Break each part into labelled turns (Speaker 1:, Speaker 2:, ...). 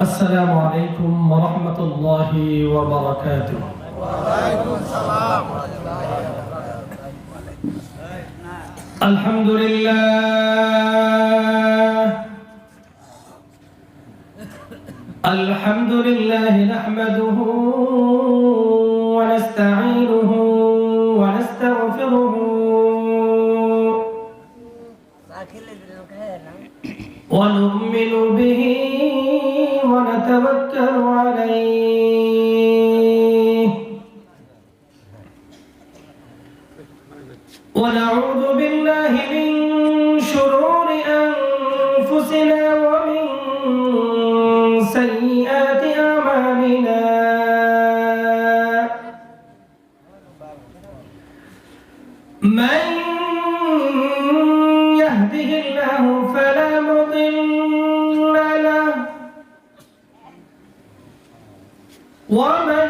Speaker 1: السلام عليكم ورحمة الله وبركاته.
Speaker 2: وعليكم السلام ورحمة الله وبركاته.
Speaker 1: الحمد لله نحمده ونستعينه ونستغفره ونؤمن به ونتوكل عليه ونعوذ بالله من شرور أنفسنا ومن سيئات أعمالنا من يهده الله فلا مضل له ومن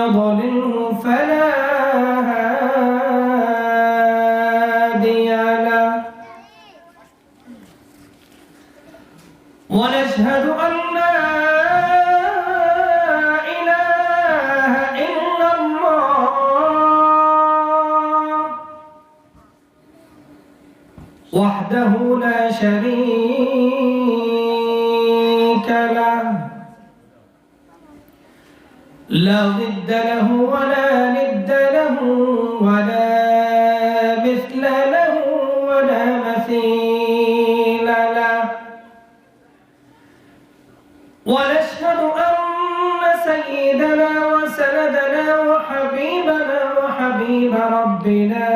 Speaker 1: يضلله فلا هادي له ونشهد أن لا إله إلا الله وحده لا شريك له لا ضد له ولا ند له ولا مثل له ولا مثيل له ونشهد أن سيدنا وسندنا وحبيبنا وحبيب ربنا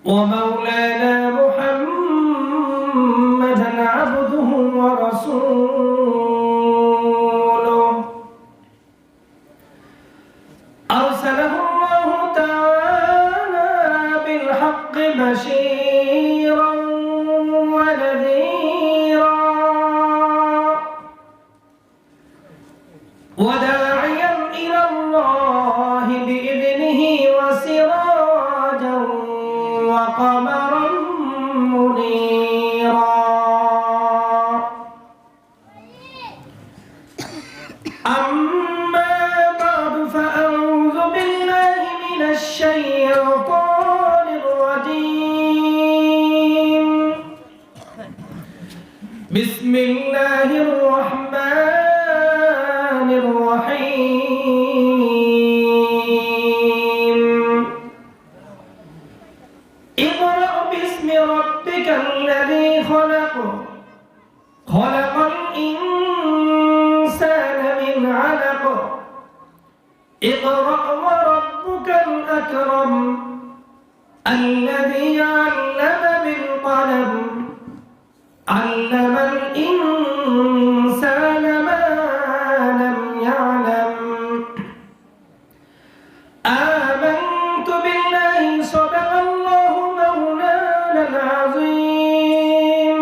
Speaker 1: ومولانا محمدا عبده ورسوله أرسله الله تعالى بالحق بشيرا ونذيرا وداعيا إلى الله بإذنه وسراجا وقمرا منيرا أما بعد فأعوذ بالله من الشيطان الرجيم بسم الله الرحمن الرحيم اقرأ باسم ربك الذي خلق خلق الإنسان من علق اقرأ وربك الأكرم الذي علم بالقلم علم الإنسان ما لم يعلم آمنت بالله صدق الله مولانا العظيم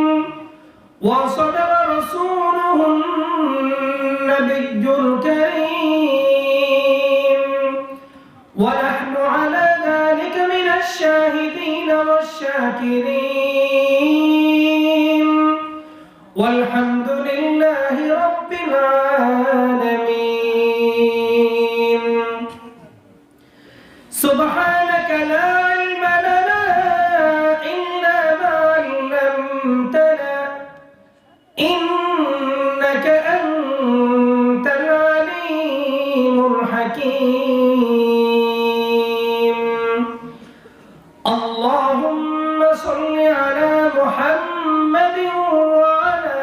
Speaker 1: وصدق رسوله النبي الكريم ونحن على ذلك من الشاهدين والشاكرين والحمد لله رب العالمين سبحانك لا علم لنا إلا ما علمتنا إنك أنت العليم الحكيم اللهم صل على محمد وعلى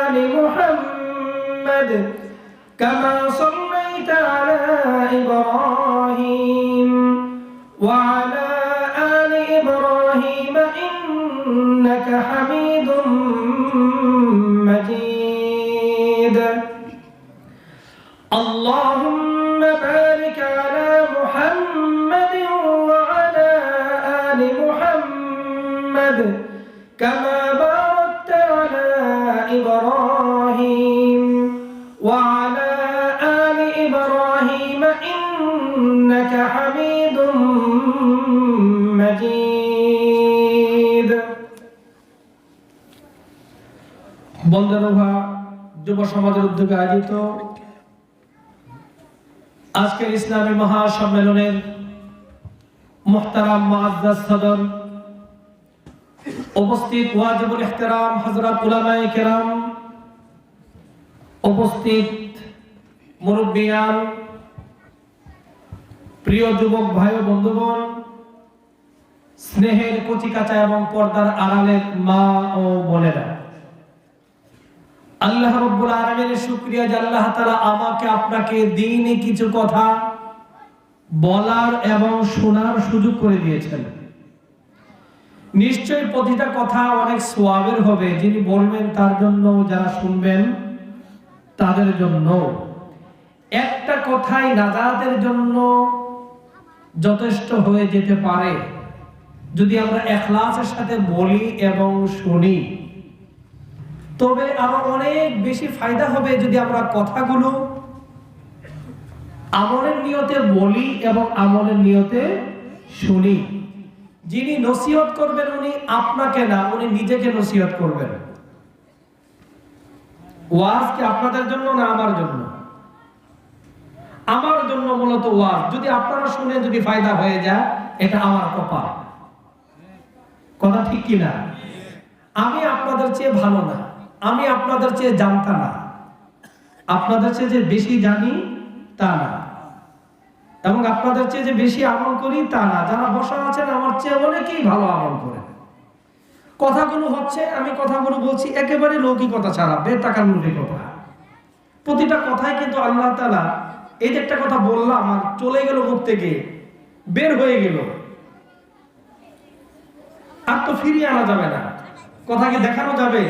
Speaker 1: آل محمد كما صليت على إبراهيم وعلى آل إبراهيم إنك حميد مجيد اللهم بارك على محمد وعلى آل محمد كما باركت على إبراهيم وعلى آل إبراهيم إنك حميد مجيد বন্দরভা যুব সমাজের উদ্যোগে আয়োজিত আজকের ইসলামী মহাসম্মেলনের মুহতারাম মুআজ্জাজ সদর, উপস্থিত ওয়াজিবুল ইহতিরাম হযরত উলামায়ে কেরাম, উপস্থিত মুরব্বিয়ান, প্রিয় যুবক ভাই ও বন্ধুগণ, স্নেহের কচিকাঁচা এবং পর্দার আড়ালের মা ও বোনেরা, আল্লাহ রাব্বুল আলামিনের শুকরিয়া যে আল্লাহ তাআলা আমাকে আপনাকে দ্বীনি কিছু কথা বলার এবং শোনার সুযোগ করে দিয়েছেন। নিশ্চয়ই প্রতিটা কথা অনেক সওয়াবের হবে, যিনি বলবেন তার জন্য, যারা শুনবেন তাদের জন্য। একটা কথাই নাজাতের জন্য যথেষ্ট হয়ে যেতে পারে যদি আমরা ইখলাসের সাথে বলি এবং শুনি। তবে আরো অনেক বেশি ফায়দা হবে যদি আমরা কথাগুলো আমলের নিয়তে বলি এবং আমলের নিয়তে শুনি। যিনি নসিহত করবেন উনি আপনাকে না, উনি নিজেকে নসিহত করবেন। ওয়াজ কি আপনাদের জন্য না আমার জন্য? আমার জন্য মূলত ওয়াজ। যদি আপনারা শুনে যদি ফায়দা হয়ে যায়, এটা আমার কপাল। কথা ঠিক কি না? আমি আপনাদের চেয়ে ভালো না, আমি আপনাদের চেয়ে জানতা না, আপনাদের চেয়ে যে বেশি জানি তা না, এবং আপনাদের চেয়ে যে বেশি আমল করি তা না। যারা বসা আছেন আমার চেয়ে অনেকেই ভালো আমল করেন। কথাগুলো হচ্ছে, আমি কথাগুলো বলছি একেবারে লৌকিকতা ছাড়া, বেটাকার লৌকিকতা। প্রতিটা কথাই কিন্তু আল্লাহ তাআলা, এই যে একটা কথা বললাম আর চলে গেল মুখ থেকে, বের হয়ে গেল, আর তো ফিরিয়ে আনা যাবে না। কথাকে দেখানো যাবে?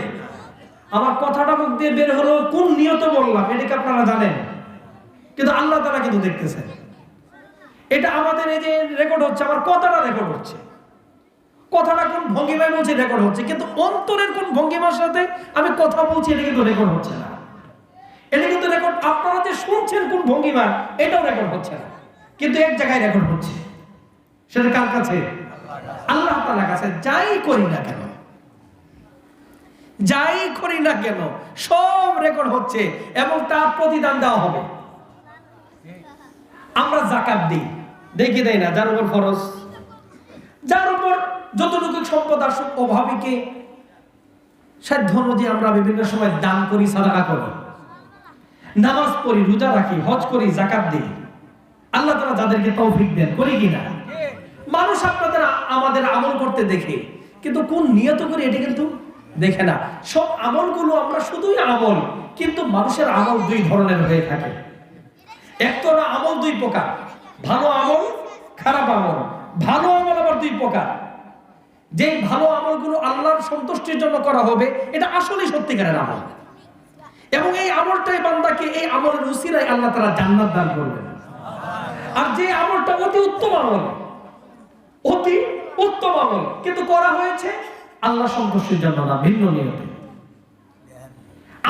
Speaker 1: আমার কথাটা মুখ দিয়ে বের হলো, কোন নিয়তে বললাম এটাকে আপনারা জানেন, কিন্তু আল্লাহ তাআলা কিন্তু দেখতেছেন। এটা আমাদের এই যে রেকর্ড হচ্ছে, আমার কথাটা রেকর্ড হচ্ছে, কথাটা কোন ভঙ্গিমায় বলছি রেকর্ড হচ্ছে, কিন্তু অন্তরের কোন ভঙ্গিমার সাথে আমি কথা বলছি এটা কিন্তু রেকর্ড হচ্ছে না। এটা কিন্তু রেকর্ড, আপনারা যে শুনছেন কোন ভঙ্গিমা এটাও রেকর্ড হচ্ছে না, কিন্তু এক জায়গায় রেকর্ড হচ্ছে। সেটা কার কাছে? আল্লাহ তাআলার কাছে। যাই করি না কেন, যাই করি না কেন, সব রেকর্ড হচ্ছে এবং তার প্রতিদান দেওয়া হবে। আমরা যাকাত দিই, দেখি দেয় না, যার উপর ফরজ, যার উপর যতটুকু সম্পদ আসুক, অভাবীকে সাধ্য অনুযায়ী আমরা বিভিন্ন সময় দান করি, সাদাকা করি, নামাজ পড়ি, রোজা রাখি, হজ করি, যাকাত দিই। আল্লাহ তাআলা যাদেরকে তৌফিক দেন, করি কিনা? মানুষ আপনাদের আমাদের আমল করতে দেখে, কিন্তু কোন নিয়ত করে এটা কিন্তু দেখে না। সব আমলগুলো আমরা শুধুই আমল, কিন্তু মানুষের আমল দুই ধরনের হয়ে থাকে। একটা আমল দুই প্রকার, ভালো আমল, খারাপ আমল। ভালো আমল আবার দুই প্রকার। যে ভালো আমলগুলো আল্লাহর সন্তুষ্টির জন্য করা হবে, এটা আসলে সত্যিকারের আমল, এবং এই আমলটাই বান্দাকে এই আমলের উসিলায় আল্লাহ তাআলা জান্নাত দান করবেন। আর যে আমলটা অতি উত্তম আমল, অতি উত্তম আমল, কিন্তু করা হয়েছে আল্লাহ সন্তুষ্টির জন্য না, ভিন্ন নিয়তে,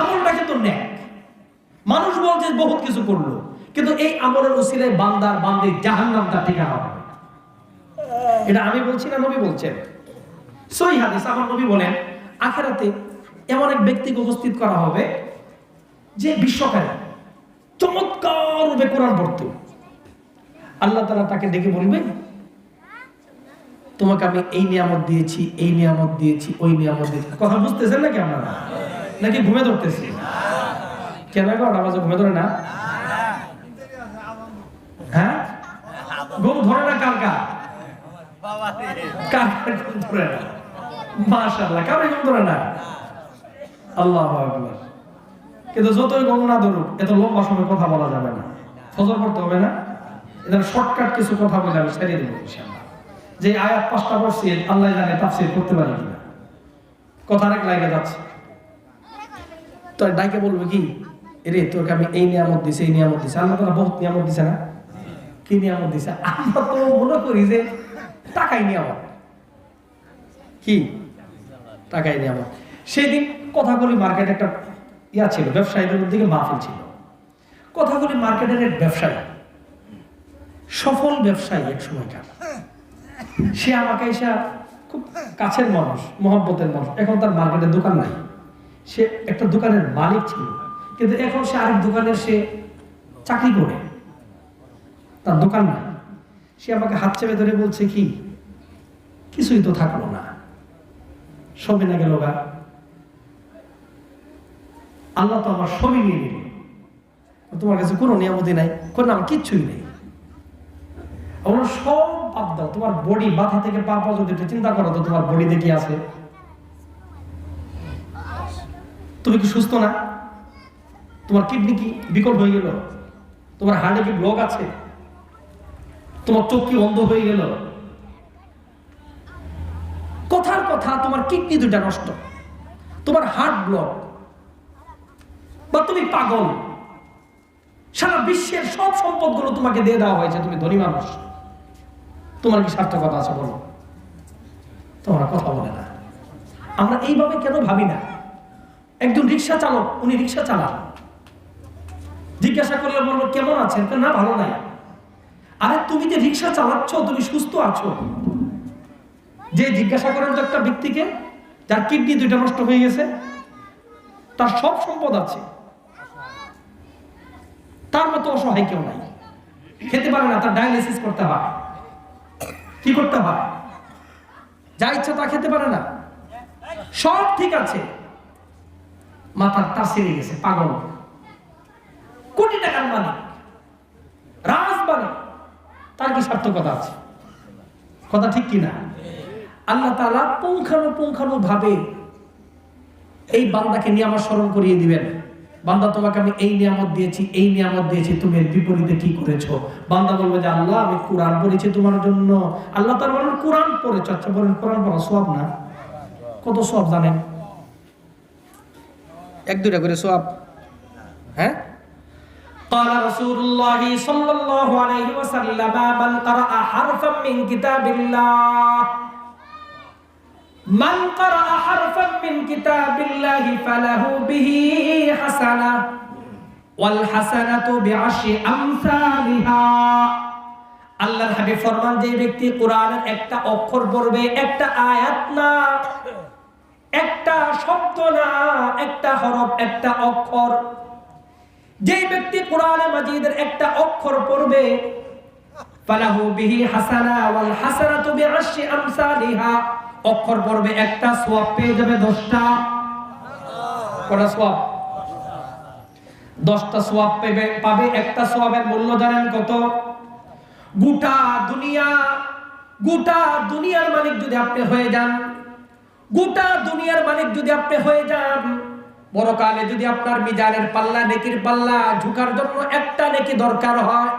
Speaker 1: আমলটা কিন্তু নেক। মানুষ বলছে বহুত কিছু করলো, কিন্তু এই আমলের উসিলায় বান্দার বান্দির জাহান্নাম তার ঠিকানা হবে। এটা আমি বলছি না, নবী বলছেন। সহিহ হাদিস, আমার নবী বলেন আখিরাতে এমন এক ব্যক্তিকে উপস্থিত করা হবে যে বিশ্বকারে চমৎকার রূপে কোরআন পড়তো। আল্লাহ তাআলা তাকে ডেকে বলবেন, তোমাকে আমি এই নিয়ামত দিয়েছি, এই নিয়ামত দিয়েছি, ওই নিয়ামত দিয়েছি। কথা বুঝতেছেন নাকি আপনারা? নাকি ঘুমে ধরতেছি? কেন গো, আওয়াজে ঘুমে ধরে না? হ্যাঁ, ঘুম ধরে না? কার কার? কার ঘুম ধরে না? মাশাআল্লাহ, কার ঘুম ধরে না? আল্লাহু আকবার। কিন্তু যতই ঘুম না ধরুক, এত লম্বা সময় কথা বলা যাবে না, ফজর পড়তে হবে না। এদের শর্টকাট কিছু কথা বলে আমি ছেড়ে দেবো ইনশাআল্লাহ। যে আয়াত 5টা পড়ছি, আল্লাহ জানে তাফসীর করতে পারি কিনা, কথা এক লাইনে যাচ্ছে। তো ডাইকে বলবে কি, এরে তোকে আমি এই নিয়ামত দিছি, এই নিয়ামত দিছি। আল্লাহ তাআলা বহুত নিয়ামত দিছে না? কি নিয়ামত দিছে? আমরা তো মনে করি যে টাকাই নিয়ামত। কি টাকাই নিয়ামত? সেদিন কথাগুলি মার্কেটে একটা ইয়া ছিল, ব্যবসায়ীদের দিকে মাহফিল ছিল। কথাগুলি মার্কেটের এক ব্যবসায়ী, সফল ব্যবসায়ী এক সময়কার, সে আমাকে এসে, খুব কাছের মানুষ, মহব্বতের মানুষ, এখন তার মার্কেটের দোকান নাই, সে একটা দোকানের মালিক ছিল, কিন্তু এখন সে আরেক দোকানের সে চাকরি করে, তার দোকান নাই। সে আমাকে হাত চেপে ধরে বলছে কি, কিছুই তো থাকলো না, সবই না গেল গা, আল্লাহ তো আমার সবই নিয়ে নিল, তোমার কাছে কোনো নিয়ামতই নাই, কোনো আমার কিচ্ছুই নেই। আমরা সব বাদ দাও, তোমার বডি মাথা থেকে পা পর্যন্ত একটু চিন্তা করো তো, তোমার বডিতে কি আছে? তুমি কি সুস্থ না? তোমার কিডনি কি বিকল হয়ে গেল? তোমার হার্টে কি ব্লক আছে? তোমার চোখ কি অন্ধ হয়ে গেল? কথার কথা তোমার কিডনি দুটা নষ্ট, তোমার হার্ট ব্লক, বা তুমি পাগল। সারা বিশ্বের সব সম্পদগুলো তোমাকে দিয়ে দেওয়া হয়েছে, তুমি ধনী মানুষ, তোমার কি সার্থকতা আছে বলো? তোমার কথা বলে না। আমরা এইভাবে কেন ভাবি না? একজন রিক্সা চালক, উনি রিক্সা চালান, জিজ্ঞাসা করলে বলবো কেমন আছেন? না ভালো নাই। আরে তুমি যে রিক্সা চালাচ্ছ, তুমি সুস্থ আছো? যে জিজ্ঞাসা করেন তো একটা ব্যক্তিকে যার কিডনি দুইটা নষ্ট হয়ে গেছে, তার সব সম্পদ আছে, তার মতো অসহায় কেউ নাই, খেতে পারে না, তার ডায়ালিসিস করতে হয়, কি করতে হয়, যা ইচ্ছা তা খেতে পারে না, সব ঠিক আছে, মাথার তার ছিঁড়ে গেছে, পাগল, কোটি টাকার মালিক, রাজবাড়ি, তার কি সার্থকতা আছে? কথা ঠিক কিনা? আল্লাহ তাআলা পুঙ্খানু ভাবে এই বান্দাকে নিয়ে আমার স্মরণ করিয়ে দিবেন, বান্দা তোমাকে আমি এই নিয়ামত দিয়েছি, এই নিয়ামত দিয়েছি, তুমি এর বিপরীতে কি করেছো? বান্দা বলবে যে আল্লাহ আমি কোরআন পড়েছি তোমার জন্য। আল্লাহ তাআলা বলেন কোরআন পড়েছো, আচ্ছা বলেন কোরআন পড়া সওয়াব না? কত সওয়াব জানেন? এক দুইটা করে সওয়াব, হ্যাঁ? قال رسول الله صلى الله عليه وسلم من قرأ حرفا من كتاب الله من قرأ حرفا من كتاب الله فله به حسنة والحسنة بعشر أمثالها। আল্লাহর হাবিব ফরমান, যে ব্যক্তি কোরআনের একটা অক্ষর পড়বে, একটা আয়াত না, একটা শব্দ না, একটা হরফ, একটা অক্ষর, যে ব্যক্তি কোরআনে মাজিদের একটা অক্ষর পড়বে, ফালাহু বিহি হাসানা ওয়াল হাসানাতু বিআশরি আমসালিহা, অক্ষর পড়বে একটা, সওয়াব পেয়ে যাবে 10টা। কটা সওয়াব? 10টা সওয়াব পাবে। একটা সওয়াবের মূল্য জানেন কত? গোটা দুনিয়ার মালিক যদি আপনি হয়ে যান, গোটা দুনিয়ার মালিক যদি আপনি হয়ে যান, পরকালে যদি আপনার মিজানের পাল্লা, নেকির পাল্লা ঝুকার জন্য একটা নেকি দরকার হয়,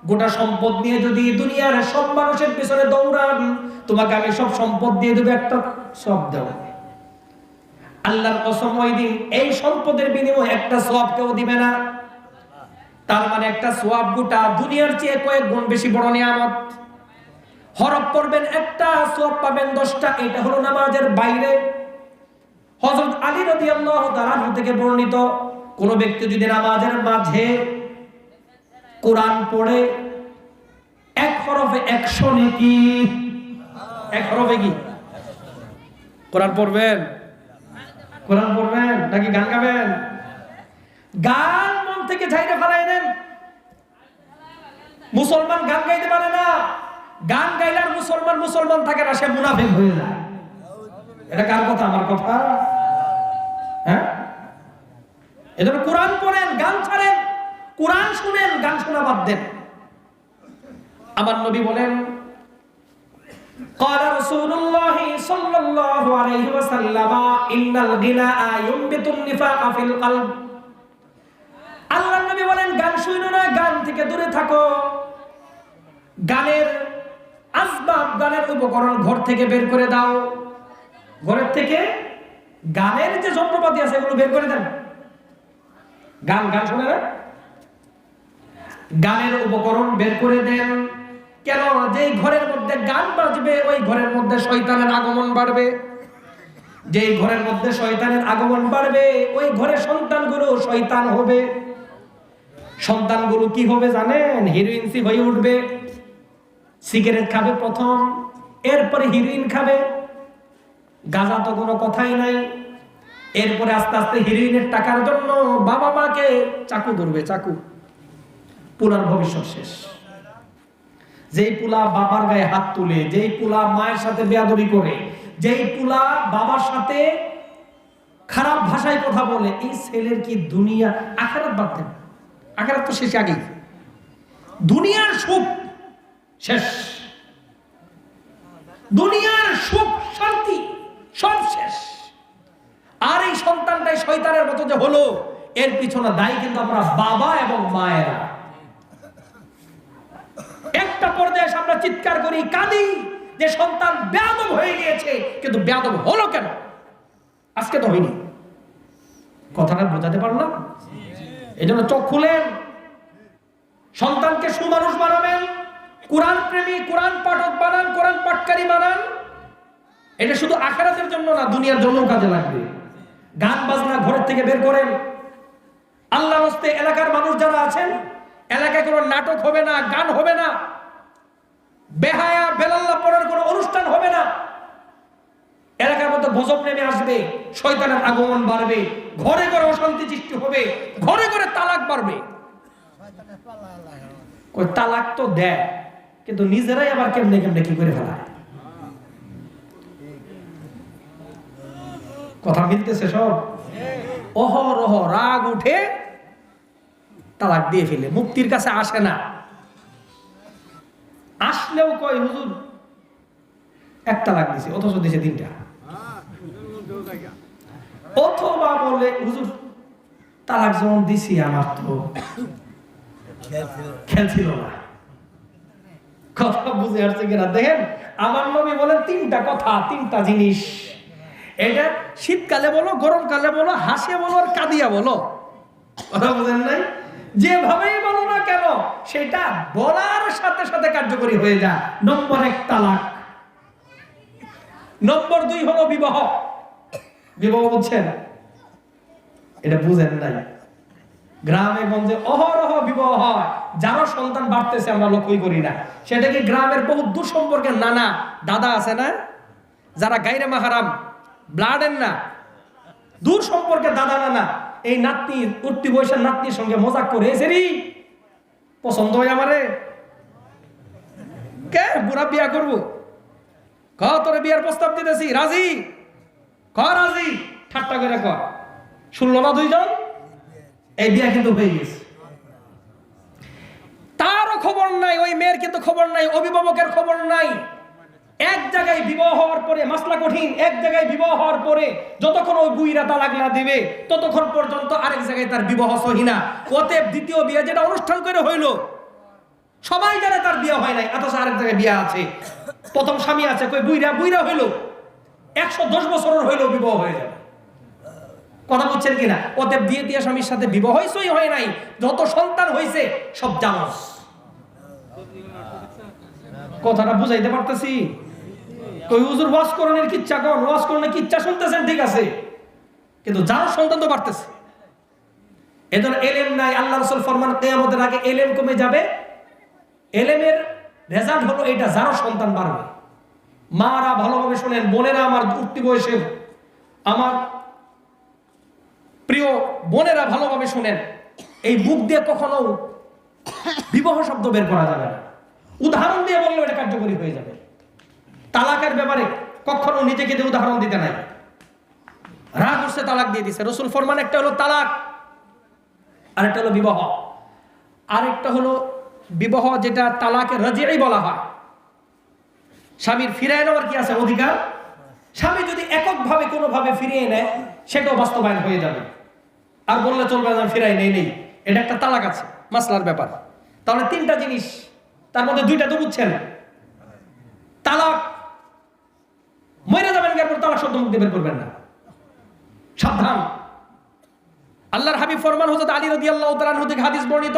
Speaker 1: গোটা সম্পদ নিয়ে যদি দুনিয়ার সব মানুষের পিছনে দৌড়ান, তোমাকে আমি সব সম্পদ দিয়ে দেব, একটা সওয়াব দেব। আল্লাহর কসম, ওই দিন এই সম্পদের বিনিময়ে একটা সওয়াব কেউ দিবে না। তার মানে একটা সওয়াব গোটা দুনিয়ার চেয়ে কয়েক গুণ বেশি বড় নিয়ামত। হরফ পড়বেন একটা, সওয়াব পাবেন 10টা। এটা হলো নামাজের বাইরে। হযরত আলী রাদিয়াল্লাহু তাআলা থেকে বর্ণিত, কোন ব্যক্তি যদি নামাজের মাঝে কোরআন পড়ে, এক হরফে 100 নেকি। এক হরফে কি? কোরআন পড়বেন? কোরআন পড়বেন নাকি গান গাবেন? গান মন থেকে ঝাইরে ফেলাই দেন। মুসলমান গান গাইতে পারে না, গান গাইলে আর মুসলমান থাকে না, সে মুনাফিক হয়ে যায়। এটা কার কথা? আমার কথা। হ্যাঁ, এজন্য কোরআন পড়েন, গান ছাড়েন, কোরআন শুনেন, গান শোনা বাদ দেন। আমার নবী বলেন, قال رسول الله صلى الله عليه وسلم إن الغناء ينبت النفاق في القلب। আল্লাহর নবী বলেন, গান শুনো না, গান থেকে দূরে থাকো। গানের আসবাব, গানের উপকরণ ঘর থেকে বের করে দাও। ঘরের থেকে গানের যে যন্ত্রপাতি আছে এগুলো বের করে দেন। গান শোনে না, গানের উপকরণ বের করে দেন। কেন? যেই ঘরের মধ্যে গান বাজবে, ওই ঘরের মধ্যে শয়তানের আগমন বাড়বে। যেই ঘরের মধ্যে শয়তানের আগমন বাড়বে, ওই ঘরের সন্তানগুলো শয়তান হবে। সন্তানগুলো কি হবে জানেন? হিরোইনসি হয়ে উঠবে। সিগারেট খাবে প্রথম, এরপরে হিরোইন খাবে। গাঁজা তো কোনো কথাই নাই। এরপরে আস্তে আস্তে হিরোইনের টাকার জন্য বাবা মাকে চাকু ধরবে, চাকু। পুলার ভবিষ্যৎ শেষ। যেই পুলা বাবার গায়ে হাত তুলে, যেই পুলা মায়ের সাথে বেয়াদবি করে, যেই পুলা বাবার সাথে খারাপ ভাষায় কথা বলে, এই ছেলের কি দুনিয়া আখিরাত বাদ দেন? আখিরাত তো শেষ আগেই। দুনিয়ার সুখ শেষ, দুনিয়ার সুখ শান্তি সব শেষ। আর এই সন্তানটাই শয়তানের মতো যে হলো, এর পিছনে দায়ী কিন্তু আমরা বাবা এবং মায়েরা। একটা পর্যায়ে আমরা চিৎকার করি, কাঁদি যে সন্তান বেয়াদব হয়ে গিয়েছে, কিন্তু বেয়াদব হলো কেন? আজকে তো হয়নি। কথাটা বোঝাতে পারলাম? এই জন্য চোখ খুলেন, সন্তানকে সুমানুষ বানাবেন, কোরআন প্রেমী, কোরআন পাঠক বানান, কোরআন পাঠকারী বানান। এটা শুধু আখিরাতের জন্য না, দুনিয়ার জন্য কাজে লাগবে। গান বাজনা ঘরের থেকে বের করেন। আল্লাহর রাস্তে এলাকার মানুষ যারা আছেন, এলাকায় কোনো নাটক হবে না, গান হবে না, বেহায়া বেলাল্লাহ পড়ার কোনো অনুষ্ঠান হবে না। এলাকার মধ্যে গজব নেমে আসবে, শয়তানের আগমন বাড়বে, ঘরে ঘরে অশান্তি সৃষ্টি হবে, ঘরে ঘরে তালাক বাড়বে। কই তালাক তো দেয়, কিন্তু নিজেরাই আবার কেমনে কেমনে কি করে ফেলায়। কথা মিলতেছে সব? অহরহ রাগ উঠে তালাক দিয়ে ফেলে, মুক্তির কাছে আসে না। আসলেও কয় হুজুর এক তালাক দিছে, অথচ দিছে 3টা। অথবা বলে হুজুর তালাক যখন দিছি আমার তো খেয়াল ছিল না। কথা বুঝে আসছে কিনা দেখেন, আমার নবী বলেন 3টা কথা, 3টা জিনিস। এটা শীতকালে বলো, গরমকালে বলো, হাসিয়া বলো আর কাঁদিয়া বলো, কথা বুঝেন নাই? যেভাবেই বলো না কেন, সেটা বলার সাথে সাথে কার্যকরী হয়ে যায়। নম্বর 1 তালাক। নম্বর 2 হলো বিবাহ। বিবাহ বুঝছেন? এটা বুঝেন নাই? গ্রামে গঞ্জে অহরহ বিবাহ হয়, যারা সন্তান বাড়তেছে আমরা লক্ষ্যই করি না। সেটা কি গ্রামের বহু দূর সম্পর্কের নানা দাদা আছে না, যারা গায়রে মাহরাম, ব্লাডের না, দূর সম্পর্কে দাদা নানা, এই নাতনি উঠতি বয়সের নাতনির সঙ্গে মজাক করে, এসেরি পছন্দ হয় আমারে, কে বুড়া বিয়া করবো, ক তোরে বিয়ার প্রস্তাব দিতেছি, রাজি ক, রাজি, ঠাট্টা করে ক। শুনলো না 2 জন? এই বিয়া কিন্তু হয়ে গেছে। তারও খবর নাই, ওই মেয়ের কিন্তু খবর নাই, অভিভাবকের খবর নাই। এক জায়গায় বিবাহ হওয়ার পরে মাসলা কঠিন, এক জায়গায় বিবাহ হওয়ার পরে যতক্ষণ ওই বুইরা তালাক না দিবে ততক্ষণ পর্যন্ত আরেক জায়গায় তার বিবাহ সহি না। অতএব দ্বিতীয় বিয়ে যেটা অনুষ্ঠান করে হইলো, সবাই জানে তার বিয়ে হয় নাই, অথচ আরেক জায়গায় বিয়ে আছে, প্রথম স্বামী আছে, কই বুইরা বুইরা হইলো, 110 বছরের হইলো বিবাহ হয়ে যাবে। কথা বলছেন কিনা? অতএব বিয়ে দিয়া স্বামীর সাথে বিবাহ হইছই হয় নাই, যত সন্তান হইছে সব জানোস। কথাটা বুঝাইতে পারতেছি? কই হুজুর ওয়াজ করণের কিচ্ছা কোন, ওয়াজ করণের কিচ্ছা শুনতেছেন ঠিক আছে, কিন্তু যার সন্তান তো বাড়তেছে। এদের এলেম নাই। আল্লাহ রাসূল ফরমান কিয়ামতের আগে এলেম কমে যাবে। এলেমের রেজাল্ট হলো এটা, যার সন্তান বাড়বে। মারা ভালোভাবে শুনেন, বোনেরা আমার, উঠতি বয়সের আমার প্রিয় বোনেরা ভালোভাবে শুনেন, এই মুখ দিয়ে কখনো বিবাহ শব্দ বের করা যাবে না। উদাহরণ দিয়ে বললে এটা কার্যকরী হয়ে যাবে। তালাকের ব্যাপারে কখনো নিজেকে দিয়ে উদাহরণ দিতে নাই। রাগ উঠছে, তালাক দিয়ে দিছে। রাসূল ফরমান একটা হলো তালাক, আরেকটা হলো বিবাহ। আরেকটা হলো বিবাহ যেটা তালাকে রাজিই বলা হয়। স্বামীর ফিরিয়ে নেওয়ার কি আছে অধিকার? স্বামী যদি এককভাবে কোনোভাবে ফিরিয়ে নেয় সেটাও বাস্তবায়ন হয়ে যাবে। আর বললে চলবে না ফিরাই নেই, এটা একটা তালাক আছে, মাসলার ব্যাপার। তাহলে 3টা জিনিস, তার মধ্যে 2টা তো বুঝছেন। তালাক, মরে যাবেন কেন তালাক শব্দ মুখ দিয়ে বের করবেন না, সাবধান। আল্লাহর হাবিব ফরমান, হযরত আলী রাদিয়াল্লাহু তাআলা আনহু থেকে হাদিস বর্ণিত,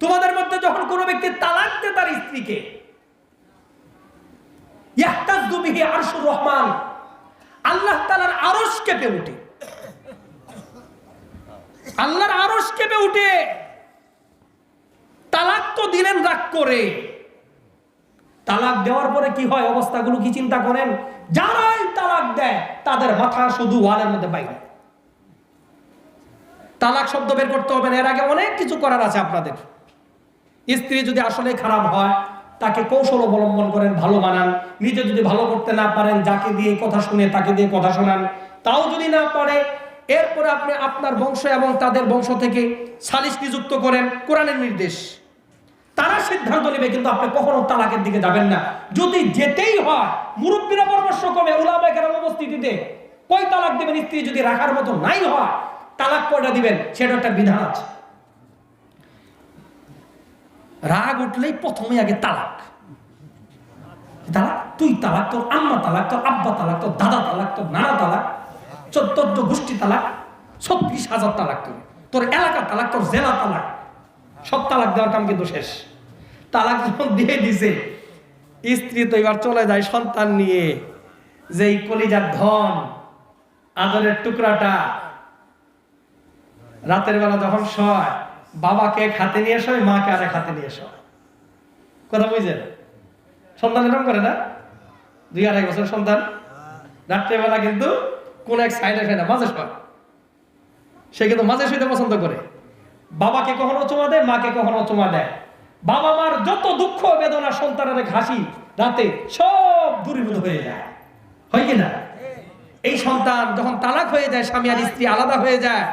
Speaker 1: তোমাদের মধ্যে যখন কোনো ব্যক্তি তালাক দেয় তার স্ত্রীকে, ইয়াহতাজু বিহি আরশুর রহমান, আল্লাহ তাআলার আরশ কেঁপে ওঠে। আল্লাহর আরশ কেঁপে উঠে। তালাক তো দিলেন রাগ করে, তালাক দেওয়ার পরে কি হয় অবস্থাগুলো কি চিন্তা করেন? যারাই তালাক দেয় তাদের মাথা শুধু ওয়ালের মধ্যে বাইরে। তালাক শব্দ বের করতে হবে না, এর আগে অনেক কিছু করার আছে আপনাদের। স্ত্রী যদি আসলে খারাপ হয় তাকে কৌশল অবলম্বন করেন, ভালো বানান। নিজে যদি ভালো করতে না পারেন, যাকে দিয়ে কথা শুনে তাকে দিয়ে কথা শোনান। তাও যদি না পারে, এরপরে আপনি আপনার বংশ এবং তাদের বংশ থেকে সালিশ নিযুক্ত করেন, কোরআনের নির্দেশ। তারা সিদ্ধান্ত নেবে, কিন্তু আপনি কখনো তালাকের দিকে যাবেন না। যদি যেতেই হয়, মুরব্বীরা পরামর্শ করবে, উলামায়ে কেরাম উপস্থিতিতে, কই তালাক দিবেন, স্ত্রী যদি রাখার মতো নাই হয়, তালাক কয়টা দিবেন সেটা একটা বিধান আছে। রাগ উঠলেই প্রথমে আগে তালাক। তালাক, তুই তালাক, তোর আম্মা তালাক, তোর আব্বা তালাক, তোর দাদা তালাক, তোর নানা তালাক, 14 গোষ্ঠী তালাক, 36,000 তালাক, তোর এলাকা তালাক, তোর জেলা তালাক, সব তালাক দেওয়ার কাম কিন্তু শেষ। তালাক যখন দিয়ে দিছে, স্ত্রী তো এবার চলে যায় সন্তান নিয়ে, যেই কলিজার ধন, আদরের টুকরাটা রাতের বেলা যখন শয়, বাবাকে খাতে নিয়ে শয়, মাকে আরেক হাতে নিয়ে শয়। কথা বুঝছেন? সন্তান এরকম করে না? 2-2.5 বছর সন্তান রাত্রেবেলা কিন্তু কোন এক সাইডে শয় না, মাঝে শয়। সে কিন্তু মাঝে শুইতে পছন্দ করে। বাবাকে কখনো চুমা দেয়, মাকে কখনো চুমা দেয়। বাবা মার যত দুঃখ বেদনা, সন্তানের হাসি রাতে সব দূরীভূত হয়ে যায়, হয় কিনা? এই সন্তান যখন তালাক হয়ে যায়, স্বামী আর স্ত্রী আলাদা হয়ে যায়,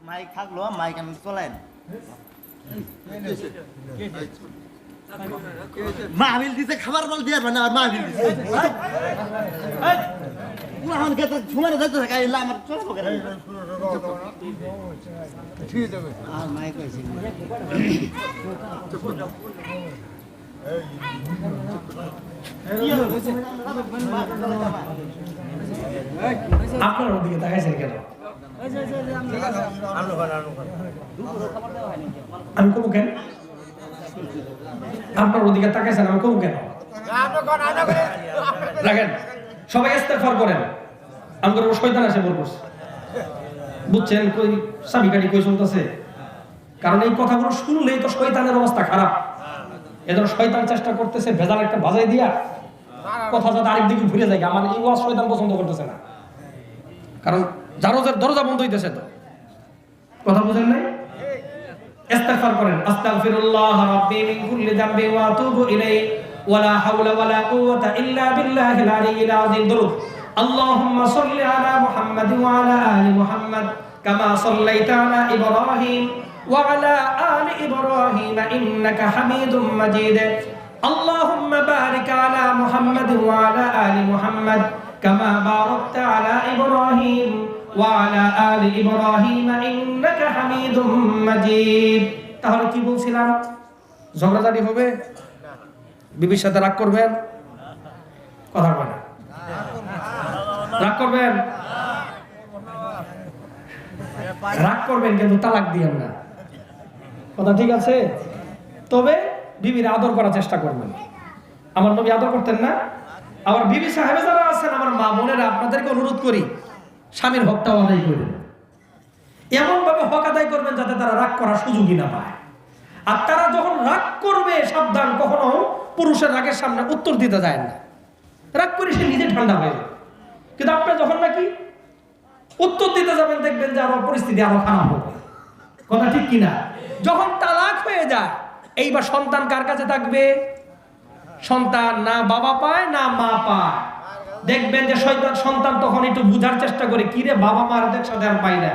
Speaker 2: মাইক থাকলো, মাইক আমি চলেন। মাহবিল দিতে খাবার বল দিয়ে না, মাহবিল দিতে আমাকে তো ঘুমানো যেতে থাকে, আমার চলবো কেন? আর মাইক হয়েছে
Speaker 1: আপনার ওদিকে দেখাইছেন কেন? আমি কবু কেন? আপনার ওদিকে তাকাইছেন, আমি কবু কেন? রাখেন, সবাই ইস্তেগফার করেন। আমাদের শয়তান আসে বলবো, বুঝছেন? কই সাবি কাটি কই চলতেছে, কারণ এই কথাগুলো শুনলেই তো শয়তানের অবস্থা খারাপ। এজন্য শয়তান চেষ্টা করতেছে ভেজাল একটা বাজাই দিয়া কথা যাতে আরেক দিকে ঘুরে যায়। আমার এই ওয়াজ শয়তান পছন্দ করতেছে না, কারণ জারজের দরজা বন্ধ হইতেছে। তো কথা বুঝেন নাই? ইস্তেগফার করেন, আস্তাগফিরুল্লাহ রাব্বি মিন কুল্লি যামবি ওয়া আতুবু ইলাইহি ওয়া লা হাওলা ওয়া লা কুওয়াতা ইল্লা বিল্লাহিল আলিয়্যিল আযীম। দুরূদ। আল্লাহুম্মা সাল্লি আলা মুহাম্মাদ ওয়া আলা আলি মুহাম্মাদ কামা সাল্লাইতা আলা ইব্রাহিম ওয়া আলা আলি ইব্রাহিম ইন্নাকা হামিদুম মাজিদ। আল্লাহুম্মা বারিক আলা মুহাম্মাদ ওয়া আলা আলি মুহাম্মাদ কামা বারাকতা আলা ইব্রাহিম ওয়া আলা আলি ইব্রাহিম ইন্নাকা হামিদুম মাজিদ। তাহলে কি বলছিলাম? ঝগড়াঝাটি হবে, বিবির সাথে রাগ করবেন, কথা বলেন, রাগ করবেন, রাগ করবেন কিন্তু তালাক দিবেন না, কথা ঠিক আছে? তবে বিবির আদর করার চেষ্টা করবেন। আমার নবী আদর করতেন না? আবার বিবি সাহেব যারা আছেন, আমার মা বোনেরা, আপনাদেরকে অনুরোধ করি, স্বামীর হকটাও আদায় করবেন। এমন ভাবে হক আদায় করবেন যাতে তারা রাগ করার সুযোগই না পায়। আর তারা যখন রাগ করবে, সাবধান, কখনো পুরুষের রাগের সামনে উত্তর দিতে যায় না। রাগ করে সে নিজে ঠান্ডা হয়ে যাবে, কিন্তু আপনি যখন নাকি উত্তর দিতে যাবেন, দেখবেন যে আরো পরিস্থিতি আরো খারাপ হবে। কথা ঠিক কিনা? যখন তালাক হয়ে যায়, এইবার সন্তান কার কাছে থাকবে? সন্তান না বাবা পায় না মা পায়। দেখবেন যে সন্তান তখন একটু বুঝার চেষ্টা করে, কি রে বাবা মার একসাথে আর পাই না।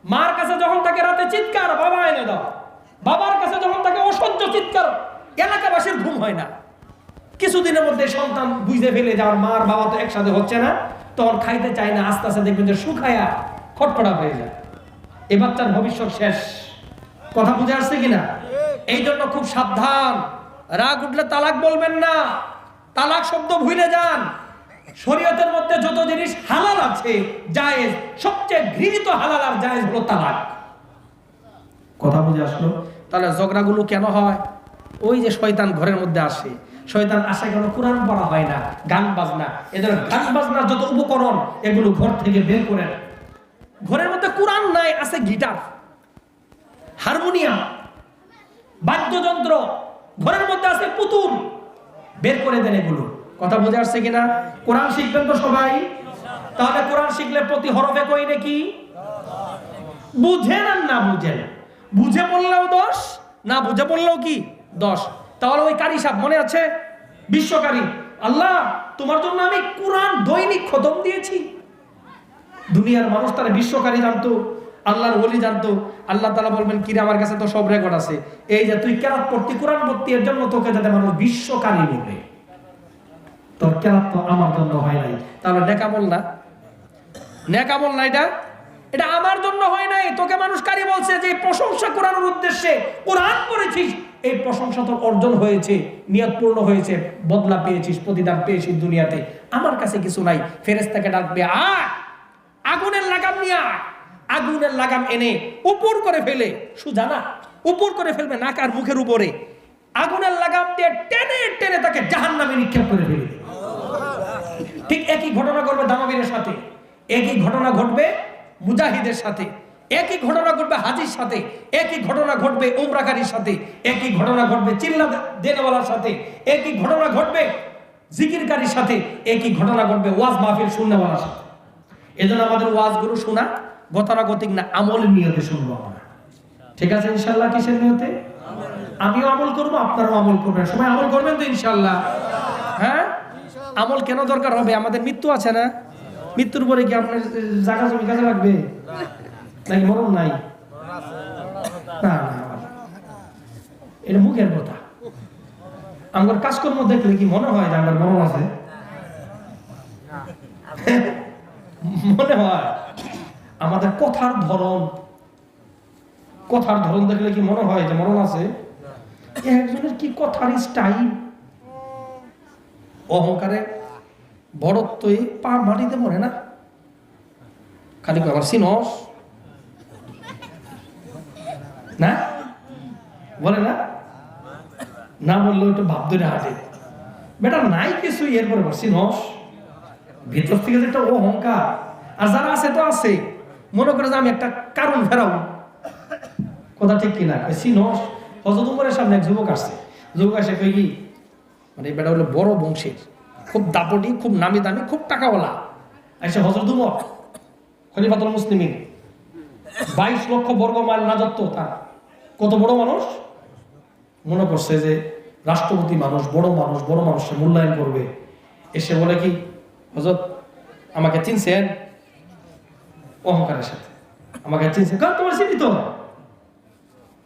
Speaker 1: মার কাছে যখন তাকে রাতে চিৎকার, বাবা এনে দাও। বাবার কাছে যখন তাকে অসহ্য চিৎকার, এলাকাবাসীর ঘুম হয় না। কিছুদিনের মধ্যে সন্তান বুঝে ফেলে যাওয়ার মার বাবা তো একসাথে হচ্ছে না, তখন খাইতে চায় না। আস্তে আস্তে দেখবেন যে শুকায়া খটখটা হয়ে যায়। এ বাচ্চার ভবিষ্যৎ শেষ। কথা বুঝে আসছে কিনা? এই জন্য খুব সাবধান। রাগ উঠলে তালাক বলবেন না, তালাক শব্দ ভুলে যান। শরীয়তের মধ্যে যত জিনিস হালাল আছে, জায়েজ, সবচেয়ে ঘৃণিত হালাল আর জায়েজ হলো তালাক। কথা বুঝে আসলো? তাহলে ঝগড়াগুলো কেন হয়? ওই যে শয়তান ঘরের মধ্যে আসে। শয়তান আসে কেন? কোরআন পড়া হয় না, গান বাজনা। এদের গান বাজনার যত উপকরণ, এগুলো ঘর থেকে বের করেন। ঘরের মধ্যে কোরআন নাই, আছে গিটার, হারমোনিয়াম, বাদ্যযন্ত্র, ঘরের মধ্যে আছে পুতুল, বের করে দেন এগুলো। কথা বুঝে আসছে কিনা? কোরআন শিখবেন তো সবাই? তাহলে কোরআন শিখলে প্রতি হরফে কই নাকি? বুঝেন আর না বুঝেন, বুঝে পড়লেও 10, না বুঝে পড়লেও কি 10। তাহলে ওই কারি সাহেব মনে আছে, বিশ্বকারী, আল্লাহ তোমার জন্য আমি কোরআন দৈনিক খতম দিয়েছি। দুনিয়ার মানুষ তারা বিশ্বকারী জানতো, আল্লাহর ওলি জানতো। আল্লাহ তাআলা বলবেন কিরে আমার কাছে তো সব রেকর্ড আছে, এই যে তুই কেরাত পড়তি, কোরআন পড়তি, এর জন্য তোকে যাতে মানুষ বিশ্বকারী বলে। তোর কেরাত তো আমার জন্য হয় নাই, তাহলে নেকামল না? নেকামল না এটা? এটা আমার জন্য হয় নাই, তোকে মানুষ কারি বলছে, যে প্রশংসা কোরআনের উদ্দেশ্যে কোরআন পড়েছিস, এই প্রশংসা তোর অর্জন হয়েছে, নিয়ত পূর্ণ হয়েছে, বদলা পেয়েছিস, প্রতিদান পেয়েছিস দুনিয়াতে। আমার কাছে কিছু নাই। ফেরেশতাকে ডাকবে, আগুনের লাগাম নিয়ে, আগুনের লাগাম এনে উপর করে ফেলে, সুজা না, উপর করে ফেলবে নাক আর মুখের উপরে, আগুনের লাগাম দিয়ে টেনে টেনে তাকে জাহান্নামে নিক্ষেপ করে ফেলবে। ঠিক একই ঘটনা ঘটবে দানবীরের সাথে, একই ঘটনা ঘটবে মুজাহিদের সাথে, একই ঘটনা ঘটবে হাজির সাথে, একই ঘটনা ঘটবে উমরাকারীর সাথে, একই ঘটনা ঘটবে চিল্লা দেনেওয়ালার সাথে, একই ঘটনা ঘটবে জিকিরকারীর সাথে, একই ঘটনা ঘটবে ওয়াজ মাহফিল শুননেওয়ালার সাথে। এজন্য আমাদের ওয়াজগুলো শোনা গতানুগতিক না, আমলের নিয়তে শুনবো আমরা। ঠিক আছে ইনশাআল্লাহ? কিসের নিয়তে? আমিও আমল করবো, আপনারাও আমল করবেন। সবাই আমল করবেন তো ইনশাআল্লাহ? হ্যাঁ, আমল কেন দরকার হবে? আমাদের মৃত্যু আছে না? মৃত্যুর পরে কি আপনার জায়গা জমি কাজে লাগবে নাকি? মরণ নাই? না না, এটা মুখের কথা। আমার কাজকর্ম দেখলে কি মনে হয় যে আমার মরণ আছে? মনে হয়? আমাদের কথার ধরন দেখলে কি মনে হয় যে মরণ আছে? একজনের কি কথার স্টাইল, অহংকারে বড়ত্বই পা মাটিতে মরে না, খালি আমার সিনস না বলে না, না বললে ওটা ভাব ধরে হাঁটে। বেটা নাই কিছু, এরপরে সিনস ভিতর থেকে যে একটা অহংকার। আর যারা আছে তো আছে, মনে করে যে আমি একটা কারণ ফেরাবো, কথা ঠিক কিনা? সিনস। হযরত উমরের সামনে এক যুবক আসছে, যুবক আসে কই কি, মানে বেটা হলো বড় বংশের, খুব দাপটি, খুব নামি দামি, খুব টাকাওয়ালা। আইসা হযরত উমর খলিফাতুল মুসলিমিন, 22 লক্ষ বর্গ মাইল রাজত্ব তার, কত বড় মানুষ। মনে করছে যে রাষ্ট্রপতি মানুষ, বড় মানুষের মূল্যায়ন করবে। এসে বলে কি, হযরত আমাকে চিনছেন? অহংকারের সাথে, আমাকে চিনছেন? কারণ তোমার চিনি তো।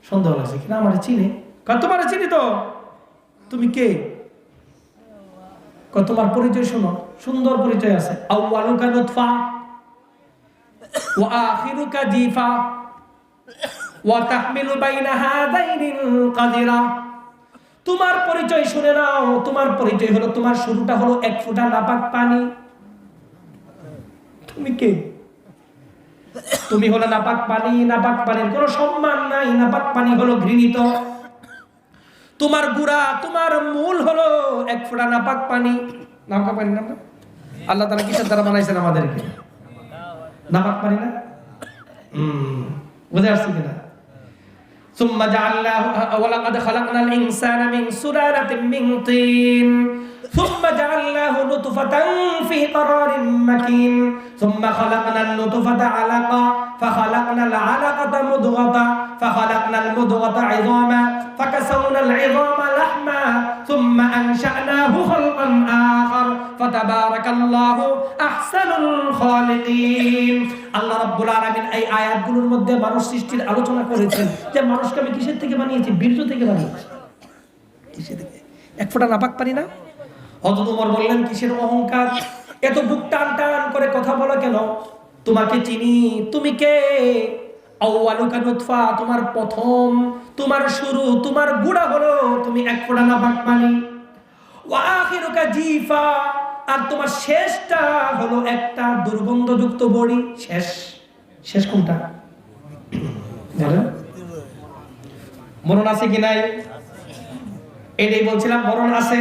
Speaker 1: সন্দেহ লাগছে কিনা আমার চিনে? কারণ তোমার চিনি তো। তুমি কে? তোমার পরিচয় শোনো, সুন্দর পরিচয় আছে। আউয়ালুকা নুতফা ওয়া আখিরুকা জিফা ওয়া তাহমিলু বাইনা হাযাইনিল কাদিরা। তোমার পরিচয় শুনে নাও। তোমার পরিচয় হলো, তোমার শুরুটা হলো এক ফোঁটা নাপাক পানি। তুমি কে? তুমি হলো নাপাক পানি। নাপাক পানির কোনো সম্মান নাই, নাপাক পানি হলো ঘৃণিত। তোমার গুড়া, তোমার মূল হলো এক ফোঁটা নাপাক পানি। নাপাক পানি না? আল্লাহ তাআলা কিসের দ্বারা বানাইছেন আমাদেরকে? নাপাক পানি না? বুঝে আসছে কিনা? ثم جعلناه ولقد خلقنا الإنسان من سلالة من طين ثم جعلناه نطفة في قرار مكين ثم خلقنا النطفة علقة فخلقنا العلقة مضغة فخلقنا المضغة عظاما فكسونا العظام لحما ثم أنشأناه خلقا آخر فتبارك الله أحسن الخالقين. আল্লাহ রাব্বুল আলামিন এই আয়াতগুলোর মধ্যে মানুষ সৃষ্টির আলোচনা করেছেন যে মানুষকে আমি কিসের থেকে বানিয়েছি? বীর্য থেকে বানিয়েছি। কিসের থেকে? এক ফোঁটা নাপাক পানি না? হযরত ওমর বললেন, কিসের অহংকার? এত বুক টান টান করে কথা বলো কেন? তোমাকে চিনি। তুমি কে? আউয়ালুকা নুতফা, তোমার প্রথম, তোমার শুরু, তোমার গুড়া হলো তুমি এক ফোঁটা নাপাক পানি। ওয়া আখিরুকা জিফা, আর তোমার শেষটা হলো একটা দুর্গন্ধযুক্ত বড়ি। শেষ কোনটা? মরণ আছে কি নাই? এটাই বলছিলাম, মরণ আছে।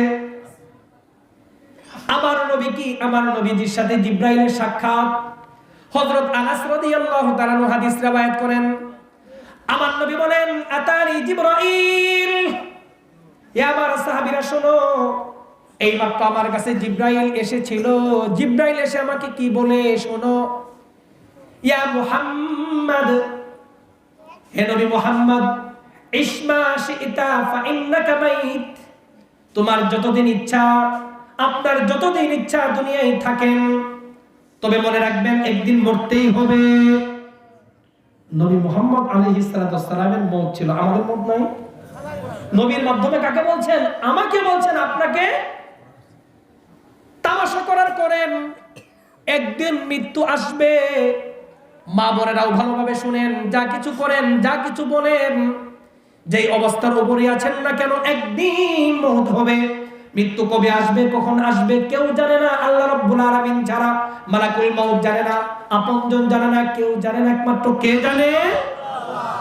Speaker 1: আমার নবী কি, আমার নবীজির সাথে জিব্রাইলের সাক্ষাৎ। হযরত আনাস রাদিয়াল্লাহু তাআলা হাদিস riwayat করেন, আমার নবী বলেন, আতানি জিবরাইল। ইয়া আমার সাহাবীরা শোনো, এইমাত্র আমার কাছে জিব্রাইল এসেছিল। জিব্রাইল এসে আমাকে কি বলে শোনো, ইয়া মুহাম্মদ, হে নবী মুহাম্মদ, ইসমা শিতা ফা ইন্নাকা মাইত, তোমার যতদিন ইচ্ছা, আপনার যতদিন ইচ্ছা দুনিয়ায় থাকেন, তবে মনে রাখবেন একদিন মরতেই হবে। নবী মুহাম্মদ আলাইহিস সালাতু ওয়াস সালামের মওত ছিল, আমাদের মওত নাই। নবীর মাধ্যমে কাকে বলছেন? আমাকে বলছেন, আপনাকে। তামাশা করার করেন, একদিন মৃত্যু আসবে। মা বোনেরাও ভালোভাবে শুনেন, যা কিছু করেন, যা কিছু বলেন, যেই অবস্থার উপরে আছেন না কেন, একদিন মওত হবে। মৃত্যু কবে আসবে, কখন আসবে কেউ জানে না, আল্লাহ রাব্বুল আলামিন ছাড়া। মালাকুল মউত জানে না, আপনজন জানে না, কেউ জানে না, একমাত্র কে জানে? আল্লাহ।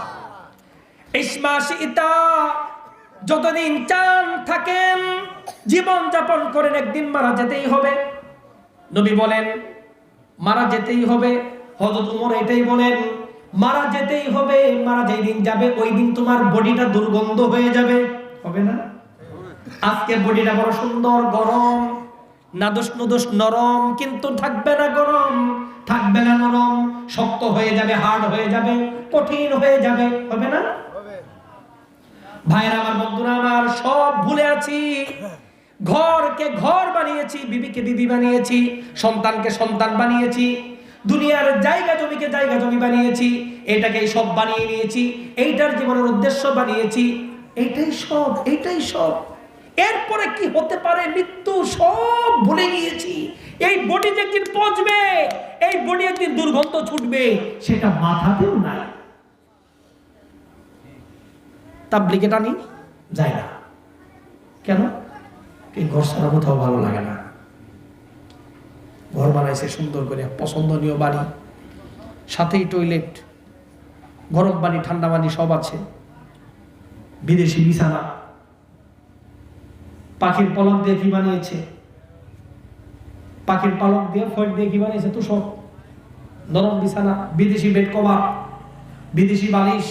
Speaker 1: ইসমা শিতা, যতদিন চান থাকেন, জীবন যাপন করেন, একদিন মারা যেতেই হবে। নবী বলেন মারা যেতেই হবে। হযরত ওমর এটাই বলেন, মারা যেতেই হবে। মারা যেই দিন যাবে ওই দিন তোমার বডিটা দুর্গন্ধ হয়ে যাবে, হবে না? আজকে বডিটা বড় সুন্দর, গরম, নাদুস নুদুস নরম, কিন্তু থাকবে না গরম, থাকবে না নরম, শক্ত হয়ে যাবে, হার্ড হয়ে যাবে, কঠিন হয়ে যাবে, হবে না? ভাইরা আমার, বন্ধুরা আমার, সব ভুলে আছি। ঘরকে ঘর বানিয়েছি, বিবিকে বিবি বানিয়েছি, সন্তানকে সন্তান বানিয়েছি, দুনিয়ার জায়গা জমিকে জায়গা জমি বানিয়েছি, এটাকে সব বানিয়ে নিয়েছি, এইটার জীবনের উদ্দেশ্য বানিয়েছি, এইটাই সব। এরপরে কি হতে পারে, মৃত্যু, সব ভুলে গিয়েছি। এই বডি যে একদিন পচবে, এই বডি একদিন দুর্গন্ধ ছুটবে, সেটা মাথাতেও নাই। তাবলীগে টানি যায় না কেন? এই ঘর ছাড়া কোথাও ভালো লাগে না। ঘর বানাইছে সুন্দর করে, পছন্দনীয় বাড়ি, সাথেই টয়লেট, গরম পানি, ঠান্ডা পানি সব আছে, বিদেশি বিছানা, পাখির পলক দিয়ে কি বানিয়েছে, পাখির পালক দিয়ে, ফয়েট দিয়ে কি বানিয়েছে, তোষক, নরম বিছানা, বিদেশি বেড কভার, বিদেশি বালিশ,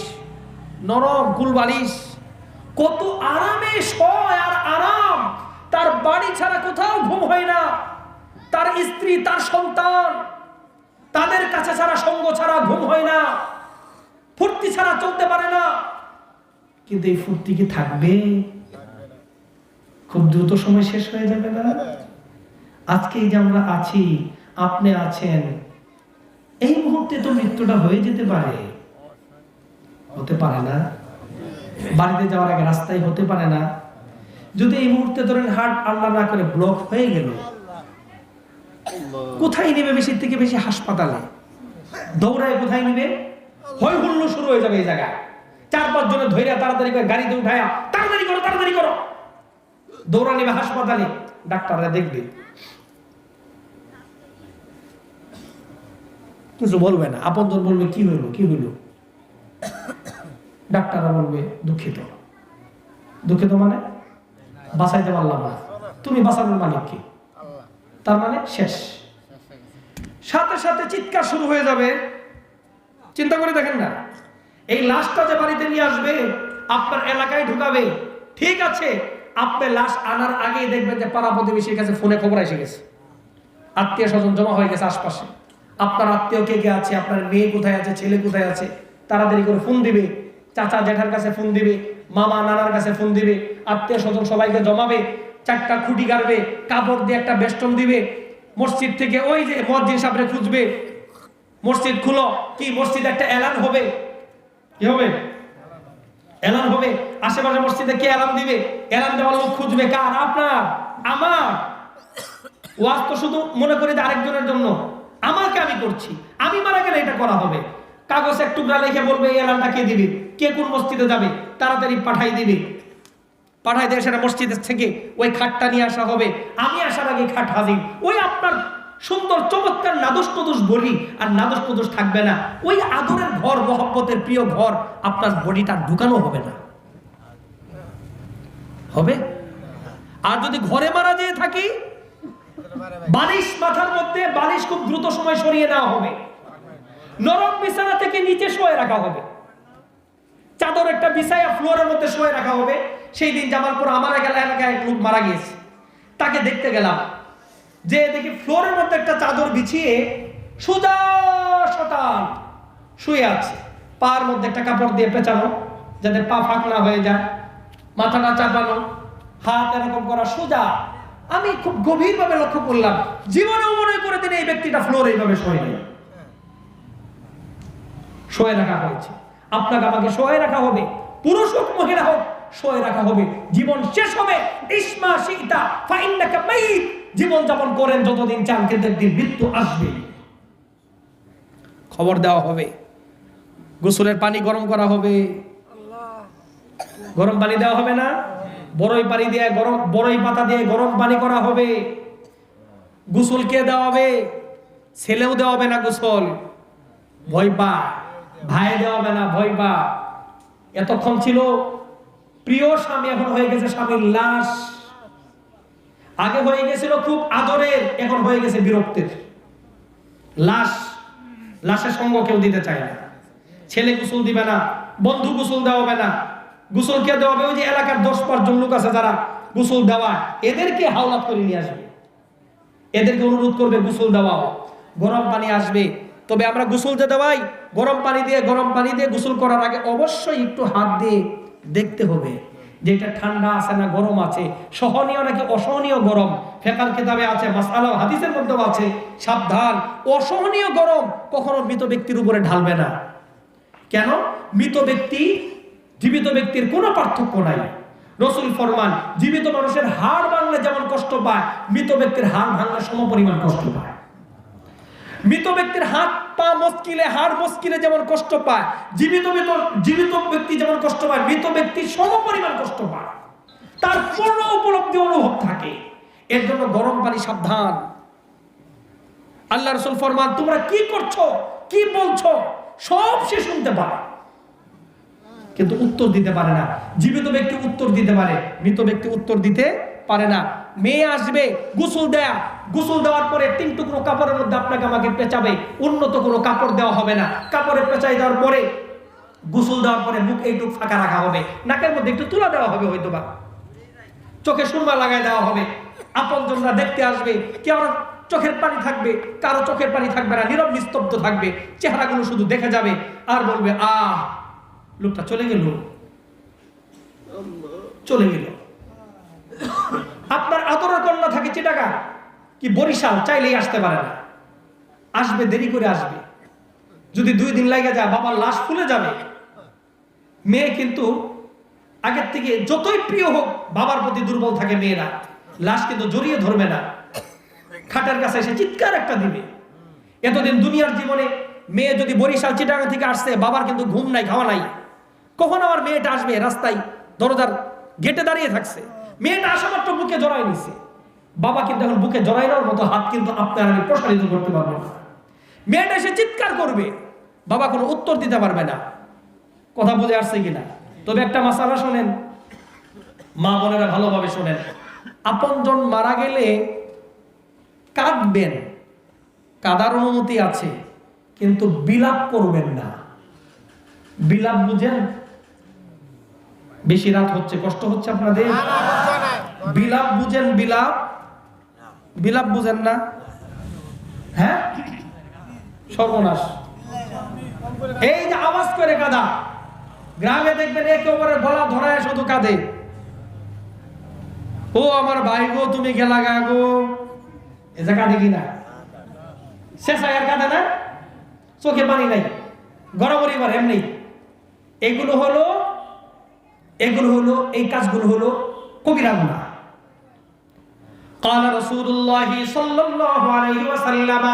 Speaker 1: নরম কুল বালিশ, কত আরামে শোয় আর আরাম। তার বাড়ি ছাড়া কোথাও ঘুম হয় না, তার স্ত্রী, তার সন্তান, তাদের কাছে ছাড়া, সঙ্গ ছাড়া ঘুম হয় না, ফুর্তি ছাড়া চলতে পারে না। কিন্তু এই ফুর্তি কি থাকবে? খুব দ্রুত সময় শেষ হয়ে যাবে না? আজকে এই যে আমরা আছি, আপনি আছেন, এই মুহূর্তে তো মৃত্যুটা হয়ে যেতে পারে, হতে পারে না? বাড়িতে যাওয়ার আগে রাস্তায় হতে পারে না? যদি এই মুহূর্তে ধরেন হার্ট আল্লাহ না করে ব্লক হয়ে গেল, কোথায় নেবে বেশি থেকে বেশি? হাসপাতালে। দৌড়ায় কোথায় নেবে? হই হুল্লো শুরু হয়ে যাবে এই জায়গায়, 4-5 জনে ধৈর্য তাড়াতাড়ি করে গাড়িতে উঠায়া, তাড়াতাড়ি করো, তাড়াতাড়ি করো, দৌড়া নেবে হাসপাতালে। ডাক্তাররা দেখবে, কিছু বলবে না, আপনজন বলবে কি হইলো, কি হইলো। ডাক্তাররা বলবে দুঃখিত। দুঃখিত মানে বাঁচাইতে পারলাম না। তুমি বাঁচানোর মালিক কি? তার মানে শেষ। সাথে সাথে চিৎকার শুরু হয়ে যাবে। চিন্তা করে দেখেন না, এই লাশটা যে বাড়িতে নিয়ে আসবে, আপনার এলাকায় ঢুকাবে, ঠিক আছে, আপনি লাশ আনার আগেই দেখবেন যে পাড়া প্রতিবেশীর কাছে ফোনে খবর এসে গেছে, আত্মীয় স্বজন জমা হয়ে গেছে আশপাশে। আপনার আত্মীয় কে কে আছে, আপনার মেয়ে কোথায় আছে, ছেলে কোথায় আছে, তাড়াতাড়ি করে ফোন দিবে, চাচা জেঠার কাছে ফোন দিবে, মামা নানার কাছে ফোন দিবে, আত্মীয় স্বজন সবাইকে জমাবে, 4টা খুঁটি গাড়বে, কাপড় দিয়ে একটা বেষ্টন দিবে, মসজিদ থেকে ওই যে মুয়াজ্জিন সাহেবরে খুঁজবে, মসজিদ খুলো, কি মসজিদে একটা এলান হবে, কি হবে? এলান হবে। আশেপাশে মসজিদে কে এলান দিবে? এলান দেওয়ার লোক খুঁজবে কার? আপনার, আমার। ওয়াজ তো শুধু মনে করি যে আরেকজনের জন্য, আমাকে আমি করছি, আমি মারা গেলে এটা করা হবে। কাগজে এক টুকরা লিখে বলবে এই এলানটা কে দিবে, কে কোন মসজিদে যাবে, তাড়াতাড়ি পাঠাই দিবে। পাঠাই দিয়ে সেটা মসজিদের থেকে ওই খাটটা নিয়ে আসা হবে, আমি আসার আগে খাট হাজির। ওই আপনার সুন্দর চমৎকার নাদুস নদুস বডি আর নাদুস নদুস থাকবে না, ওই আদরের ঘর, মহব্বতের প্রিয় ঘর, আপনার বডিটা ঢুকানো হবে না, হবে? আর যদি ঘরে মারা যেয়ে থাকি, বালিশ মাথার মধ্যে, বালিশ খুব দ্রুত সময় সরিয়ে নেওয়া হবে, নরম বিছানা থেকে নিচে শোয়ে রাখা হবে, চাদর একটা বিছায়া ফ্লোরের মধ্যে শোয়ে রাখা হবে। সেই দিন জামালপুর আমার এলাকায় এক লোক মারা গিয়েছে, তাকে দেখতে গেলাম, যে দেখি ফ্লোরের মধ্যে একটা চাদর বিছিয়ে সোজা শটান শুয়ে আছে, পার মধ্যে একটা কাপড় দিয়ে পেঁচানো যাতে পা ফাঁক না হয়ে যায়, মাথাটা চাপানো, হাত এরকম করা সোজা। আমি খুব গভীরভাবে লক্ষ্য করলাম, জীবনেও মনে করে দিন এই ব্যক্তিটা ফ্লোরে এইভাবে শোয়ে রাখা হয়েছে। আপনাকে আমাকে শোয়ে রাখা হবে, পুরুষ হোক মহিলা হোক, শোয়ে রাখা হবে। জীবন শেষ হবে, ইসমা শিতা ফাইন্নাকা মাইত, জীবন যাপন করেন যতদিন চান, কিন্তু একদিন মৃত্যু আসবে। খবর দেওয়া হবে, গোসলের পানি গরম করা হবে। গরম পানি দেওয়া হবে না, বড়ই পানি দিয়ে গরম, বড়ই পাতা দিয়ে গরম পানি করা হবে। গোসল কে দেওয়া হবে? ছেলেও দেওয়া হবে না গোসল, ভয় পা। ভাই দেওয়া হবে না, ভয় পা। এতক্ষণ ছিল প্রিয় স্বামী, এখন হয়ে গেছে স্বামীর লাশ। আগে হয়ে গেছিল খুব আদরের, এখন হয়ে গেছে বিরক্তের লাশ। লাশের সঙ্গ কেউ দিতে চায় না। ছেলে গোসল দিবে না, বন্ধু গোসল দেওয়া হবে না। গোসল কে দেওয়া হবে? ওই যে এলাকার 10-5 জন লোক আছে যারা গোসল দেওয়া, এদেরকে হাওলাত করে নিয়ে আসবে, এদেরকে অনুরোধ করবে গোসল দেওয়া। গরম পানি আসবে, তবে আমরা গোসল যে দেওয়াই গরম পানি দিয়ে গোসল করার আগে অবশ্যই একটু হাত দিয়ে দেখতে হবে যে এটা ঠান্ডা আছে না গরম আছে, সহনীয় নাকি অসহনীয় গরম। ফিকহ কিতাবে আছে, মাসআলা হাদিসের মধ্যেও আছে, সাবধান, অসহনীয় গরম কখনো মৃত ব্যক্তির উপরে ঢালবে না। কেন? মৃত ব্যক্তি জীবিত ব্যক্তির কোনো পার্থক্য নাই। রাসূল ফরমান, জীবিত মানুষের হাড় ভাঙলে যেমন কষ্ট পায়, মৃত ব্যক্তির হাড় ভাঙলে সমপরিমাণ কষ্ট পায়। মৃত ব্যক্তির হাত পা মস্কিলে, হাড় মস্কিলে যেমন কষ্ট পায়, জীবিত ব্যক্তি যেমন কষ্ট পায়, মৃত ব্যক্তি সমপরিমাণ কষ্ট পায়। তার পূর্ণ উপলব্ধি অনুভব থাকে। এর জন্য গরম পানি সাবধান। আল্লাহ রাসূল ফরমান, তোমরা কি করছো, কি বলছো, সব সে শুনতে পারে, কিন্তু উত্তর দিতে পারে না। জীবিত ব্যক্তি উত্তর দিতে পারে, মৃত ব্যক্তি উত্তর দিতে পারে না। মেয়ে আসবে গোসল দেওয়ার পরে 3 টুকরো কাপড়ের মধ্যে আপনাকে আমাকে পেঁচাবে, উন্নত কোনো কাপড় দেওয়া হবে না। কাপড়ে পেঁচাই দেওয়ার পরে, গোসল দেওয়ার পরে মুখ এইটুক ফাঁকা রাখা হবে, নাকের মধ্যে একটু তুলা দেওয়া হবে, হয়তোবা চোখে সুরমা লাগাই দেওয়া হবে। আপনজনরা দেখতে আসবে, কেউ চোখের পানি থাকবে, কারো চোখের পানি থাকবে না, নীরব নিস্তব্ধ থাকবে, চেহারাগুলো শুধু দেখে যাবে আর বলবে, আহ লোকটা চলে গেল। আপনার আদরের কন্যা থাকে চিটাগাং কি বরিশাল, চাইলেই আসতে পারে না, আসবে দেরি করে আসবে। যদি 2 দিন লাগে যায়, বাবার লাশ ফুলে যাবে। মেয়ে কিন্তু আগের থেকে যতই প্রিয় হোক, বাবার প্রতি দুর্বল থাকে মেয়েরা, লাশ কিন্তু জড়িয়ে ধরবে না, খাটের কাছে এসে চিৎকার একটা দিবে। এতদিন দুনিয়ার জীবনে মেয়ে যদি বরিশাল চিটাগাং থেকে আসছে, বাবার কিন্তু ঘুম নাই, খাওয়া নাই। কখন আমার মেয়েটা আসবে? রাস্তায় দরজার গেটে দাঁড়িয়ে থাকছে, মেয়েটা আসা মাত্র বুকে জড়াই নিছে। বাবা কিন্তু এখন বুকে জড়াইনোর মতো হাত কিন্তু আপনার আমি প্রসারিত করতে পারবো না। মেয়েটা এসে চিৎকার করবে, বাবা কোনো উত্তর দিতে পারবে না। কথা বুঝে আসছে কিনা? তবে একটা মাসালা শোনেন, মা বোনেরা ভালোভাবে শোনেন। আপনজন মারা গেলে কাঁদবেন, কাঁদার অনুমতি আছে, কিন্তু বিলাপ করবেন না। বিলাপ বুঝেন? বেশি রাত হচ্ছে, কষ্ট হচ্ছে আপনাদের? বিলাপ বুঝেন? বিলাপ বুঝেন না? হ্যাঁ, সর্বনাশ। এই যে আওয়াজ করে কাঁদা, গ্রামে দেখবেন একেবারে গলা ধরায় শুধু কাঁদে, ও আমার ভাই গো তুমি গেলা গা গো, এ যে কাঁদে কিনা? শেষায় আর কাঁদে না, চোখে পানি নাই, গড়াগড়ি মারে এমনি। এগুলো হলো এই কাজগুলো হলো কবিরা গুনাহ। قال رسول الله صلى الله عليه وسلم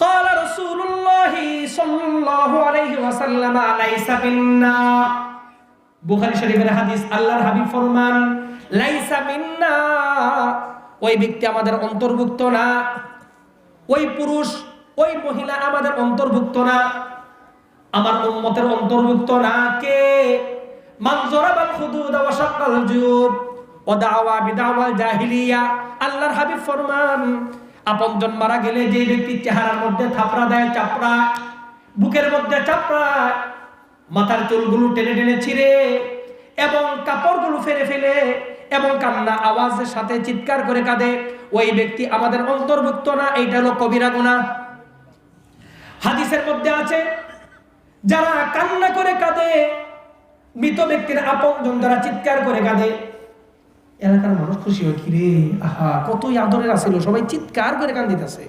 Speaker 1: قال رسول الله صلى الله عليه وسلم ليس منا, বুখারী শরীফের হাদিস। আল্লাহর হাবিব ফরমান, লাইসা মিন্না, ওই ব্যক্তি আমাদের অন্তর্ভুক্ত না, ওই পুরুষ ওই মহিলা আমাদের অন্তর্ভুক্ত না, আমার উম্মতের অন্তর্ভুক্ত না। কে? মান যরাবাল খুদুদ ওয়া শাক্কাল জুয়ুব ওয়া দাওয়া বিদাওয়াল জাহিলিয়া। আল্লাহর হাবিব ফরমান, আপনজন মারা গেলে যে ব্যক্তি চেহারার মধ্যে থাপড়া দেয়, চাপড়া, বুকের মধ্যে চাপড়া, মাথার চুলগুলো টেনে টেনে ছিঁড়ে এবং কাপড়গুলো ফেলে ফেলে এবং কান্না আওয়াজের সাথে চিৎকার করে কাঁদে, ওই ব্যক্তি আমাদের অন্তর্ভুক্ত না। এইটা হলো কবিরা গুনাহ। হাদিসের মধ্যে আছে, যারা কান্না করে কাঁদে, মৃত ব্যক্তির আপনজন যারা চিৎকার করে কাঁদে, এলাকার মানুষ খুশি হয়, কি রে, আহা কতই আদরের আছিল, সবাই চিৎকার করে কান্দিতেছে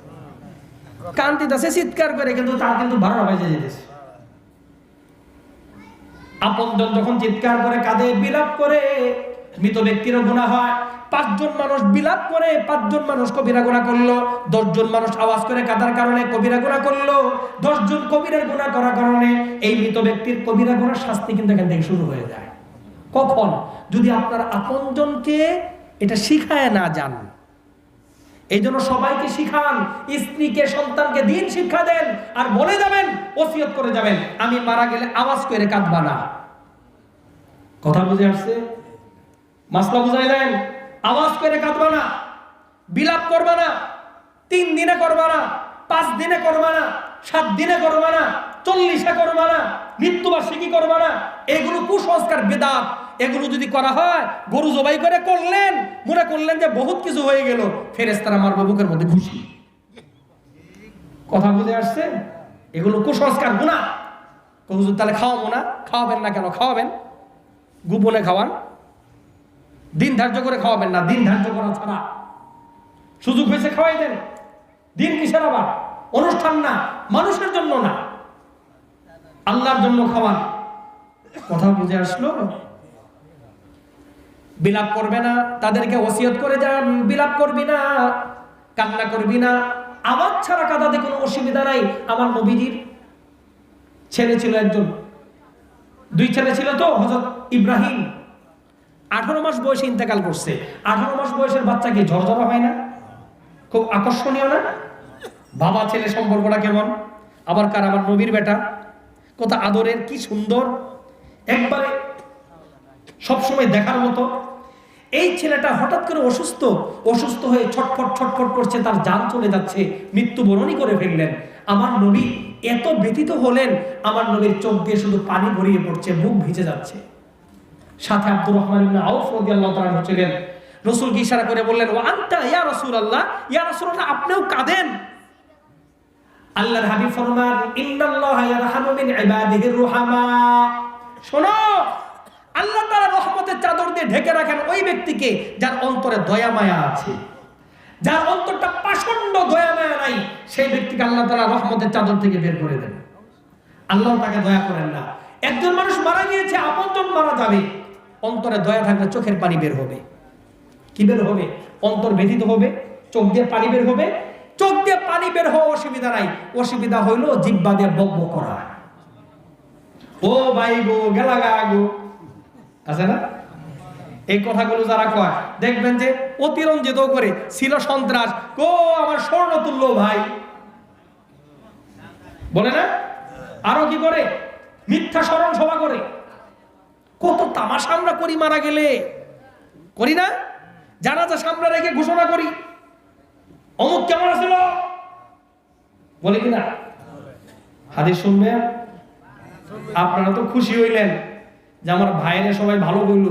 Speaker 1: চিৎকার করে, কিন্তু তার কিন্তু 12 বাজে যেতেছে। আপনজন যখন চিৎকার করে কাঁদে, বিলাপ করে, মৃত ব্যক্তিরও গুনাহ হয়। 5 জন মানুষ বিলাপ করে, 5 জন মানুষ কবিরা গুনাহ করলো, 10 জন মানুষ আওয়াজ করে কাঁদার কারণে কবিরা গুনাহ করলো, 10 জন কবিরা গুনাহ করার কারণে এই মৃত ব্যক্তির কবিরা গুনাহর শাস্তি কিন্তু এখান থেকে শুরু হয়ে যায়। কখন? যদি আপনার আপনজনকে এটা শিখায় না যান। এই জন্য সবাইকে শিখান, স্ত্রীকে, সন্তানকে দিন শিক্ষা দেন, আর বলে যাবেন, ওসিয়ত করে যাবেন, আমি মারা গেলে আওয়াজ করে কাঁদবা না। কথা বুঝে আসছে? মাসলা বুঝাইলেন? আওয়াজ করে কাঁদবা না, বিলাপ করবা না, 3 দিনে করবা না, 5 দিনে করবা না, 7 দিনে করবা না, 40-এ করবা না, মৃত্যুবার্ষিকী করবা না। এগুলো কুসংস্কার, বেদাত। এগুলো যদি করা হয়, গরু জবাই করে করলেন, মনে করলেন যে বহুত কিছু হয়ে গেল, ফেরেশতারা মারবে বুকের মধ্যে ঘুষি। কথা বুঝে আসছে? এগুলো কুসংস্কার, গুনাহ। হুজুর তাহলে খাওয়াবো না? খাওয়াবেন না কেন? খাওয়াবেন, গোপনে খাওয়ান, দিন ধার্য করে খাওয়াবেন না। দিন ধার্য করা ছাড়া সুযোগ হয়েছে খাওয়াই দেন। দিন কিসের আবার? অনুষ্ঠান না, মানুষের জন্য না, আল্লাহর জন্য খাওয়ান। কথা বুঝে আসলো? বিলাপ করবে না, তাদেরকে ওসিয়ত করে যান, বিলাপ করবি না, কান্না করবি না, আওয়াজ ছাড়া কাঁদাতে কোনো অসুবিধা নাই। আমার নবীজির ছেলে ছিল একজন, 2 ছেলে ছিল তো। হযরত ইব্রাহিম 18 মাস বয়সে ইন্তেকাল করছে। 18 মাস বয়সের বাচ্চা কি ঝরঝরা হয় না? খুব আকর্ষণীয় না? বাবা ছেলে সম্পর্কটা কেমন? আবার কার? আমার নবীর বেটা, কত আদরের, কি সুন্দর, একবারে সবসময় দেখার মতো। এই ছেলেটা হঠাৎ করে অসুস্থ হয়ে ছটফট করছে, তার জান চলে যাচ্ছে, মৃত্যুবরণই করে ফেললেন। আমার নবী এত ব্যথিত হলেন, আমার নবীর চোখ দিয়ে শুধু পানি গড়িয়ে পড়ছে, মুখ ভিজে যাচ্ছে। সাথে আব্দুর রহমান ইবনে আউফ রাদিয়াল্লাহু তাআলা ছিলেন। রাসূলকে ইশারা করে বললেন, ওয়া আনতা ইয়া রাসূলুল্লাহ, ইয়া রাসূলুল্লাহ, আপনিও কাঁদেন। আল্লাহর হাবিব ফরমান, ইন্নাল্লাহা ইয়ারহামু মিন ইবাদিহির রুহামা। শোনো, আল্লাহ তাআলা রহমতের চাদর দিয়ে ঢেকে রাখেন ওই ব্যক্তিকে যার অন্তরে দয়া মায়া আছে। যার অন্তরটা পাষণ্ড, দয়া মায়া নাই, সেই ব্যক্তিকে আল্লাহ তাআলা রহমতের চাদর থেকে বের করে দেন। আল্লাহ তাকে দয়া করেন না। একজন মানুষ মারা গিয়েছে, আপনজন মারা যাবে, অন্তরে দয়া থাকলে চোখের পানি বের হবে। কি বের হবে? অন্তর ব্যথিত হবে, চোখ দিয়ে পানি বের হবে। চোখ দিয়ে পানি বের হওয়া অসুবিধা নাই, অসুবিধা হইল জিহ্বা দিয়ে বকবক করা। ও ভাই গো, গেলা গা গো, আছে না? এই কথাগুলো যারা কয়, দেখবেন যে অতিরঞ্জিত করে, ছিল সন্ত্রাস, কো আমার স্বর্ণ তুল্য ভাই, বলে না? আরো কি করে? মিথ্যা স্মরণ সভা করে। কত তামাশা আমরা করি মারা গেলে, করি না? জানাজা সামনে রেখে ঘোষণা করি, অমুক কেমন আছিল, বলে কিনা? হাদিস শুনবেন। আপনারা তো খুশি হইলেন যে আমার ভাইয়েরা সবাই ভালো বলল,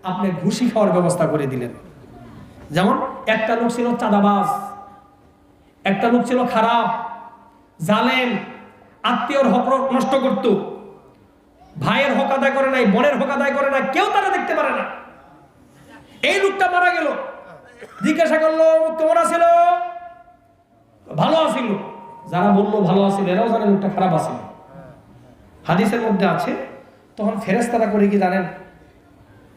Speaker 1: আপনি ঘুষি খাওয়ার ব্যবস্থা করে দিলেন। যেমন একটা লোক ছিল চাঁদাবাজ, একটা লোক ছিল খারাপ, জালেম, আত্মীয়র হক নষ্ট করত, ভাইয়ের হক আদায় করে নাই, বোনের হক আদায় করে না, কেউ তারা দেখতে পারে না। এই লোকটা মারা গেল, জিজ্ঞাসা করলো কেমন আছিল? ভালো আছিল। যারা বললো ভালো আছিল, এরাও জানে লোকটা খারাপ আছিল। হাদিসের মধ্যে আছে, তখন ফেরেশতারা করে কি জানেন?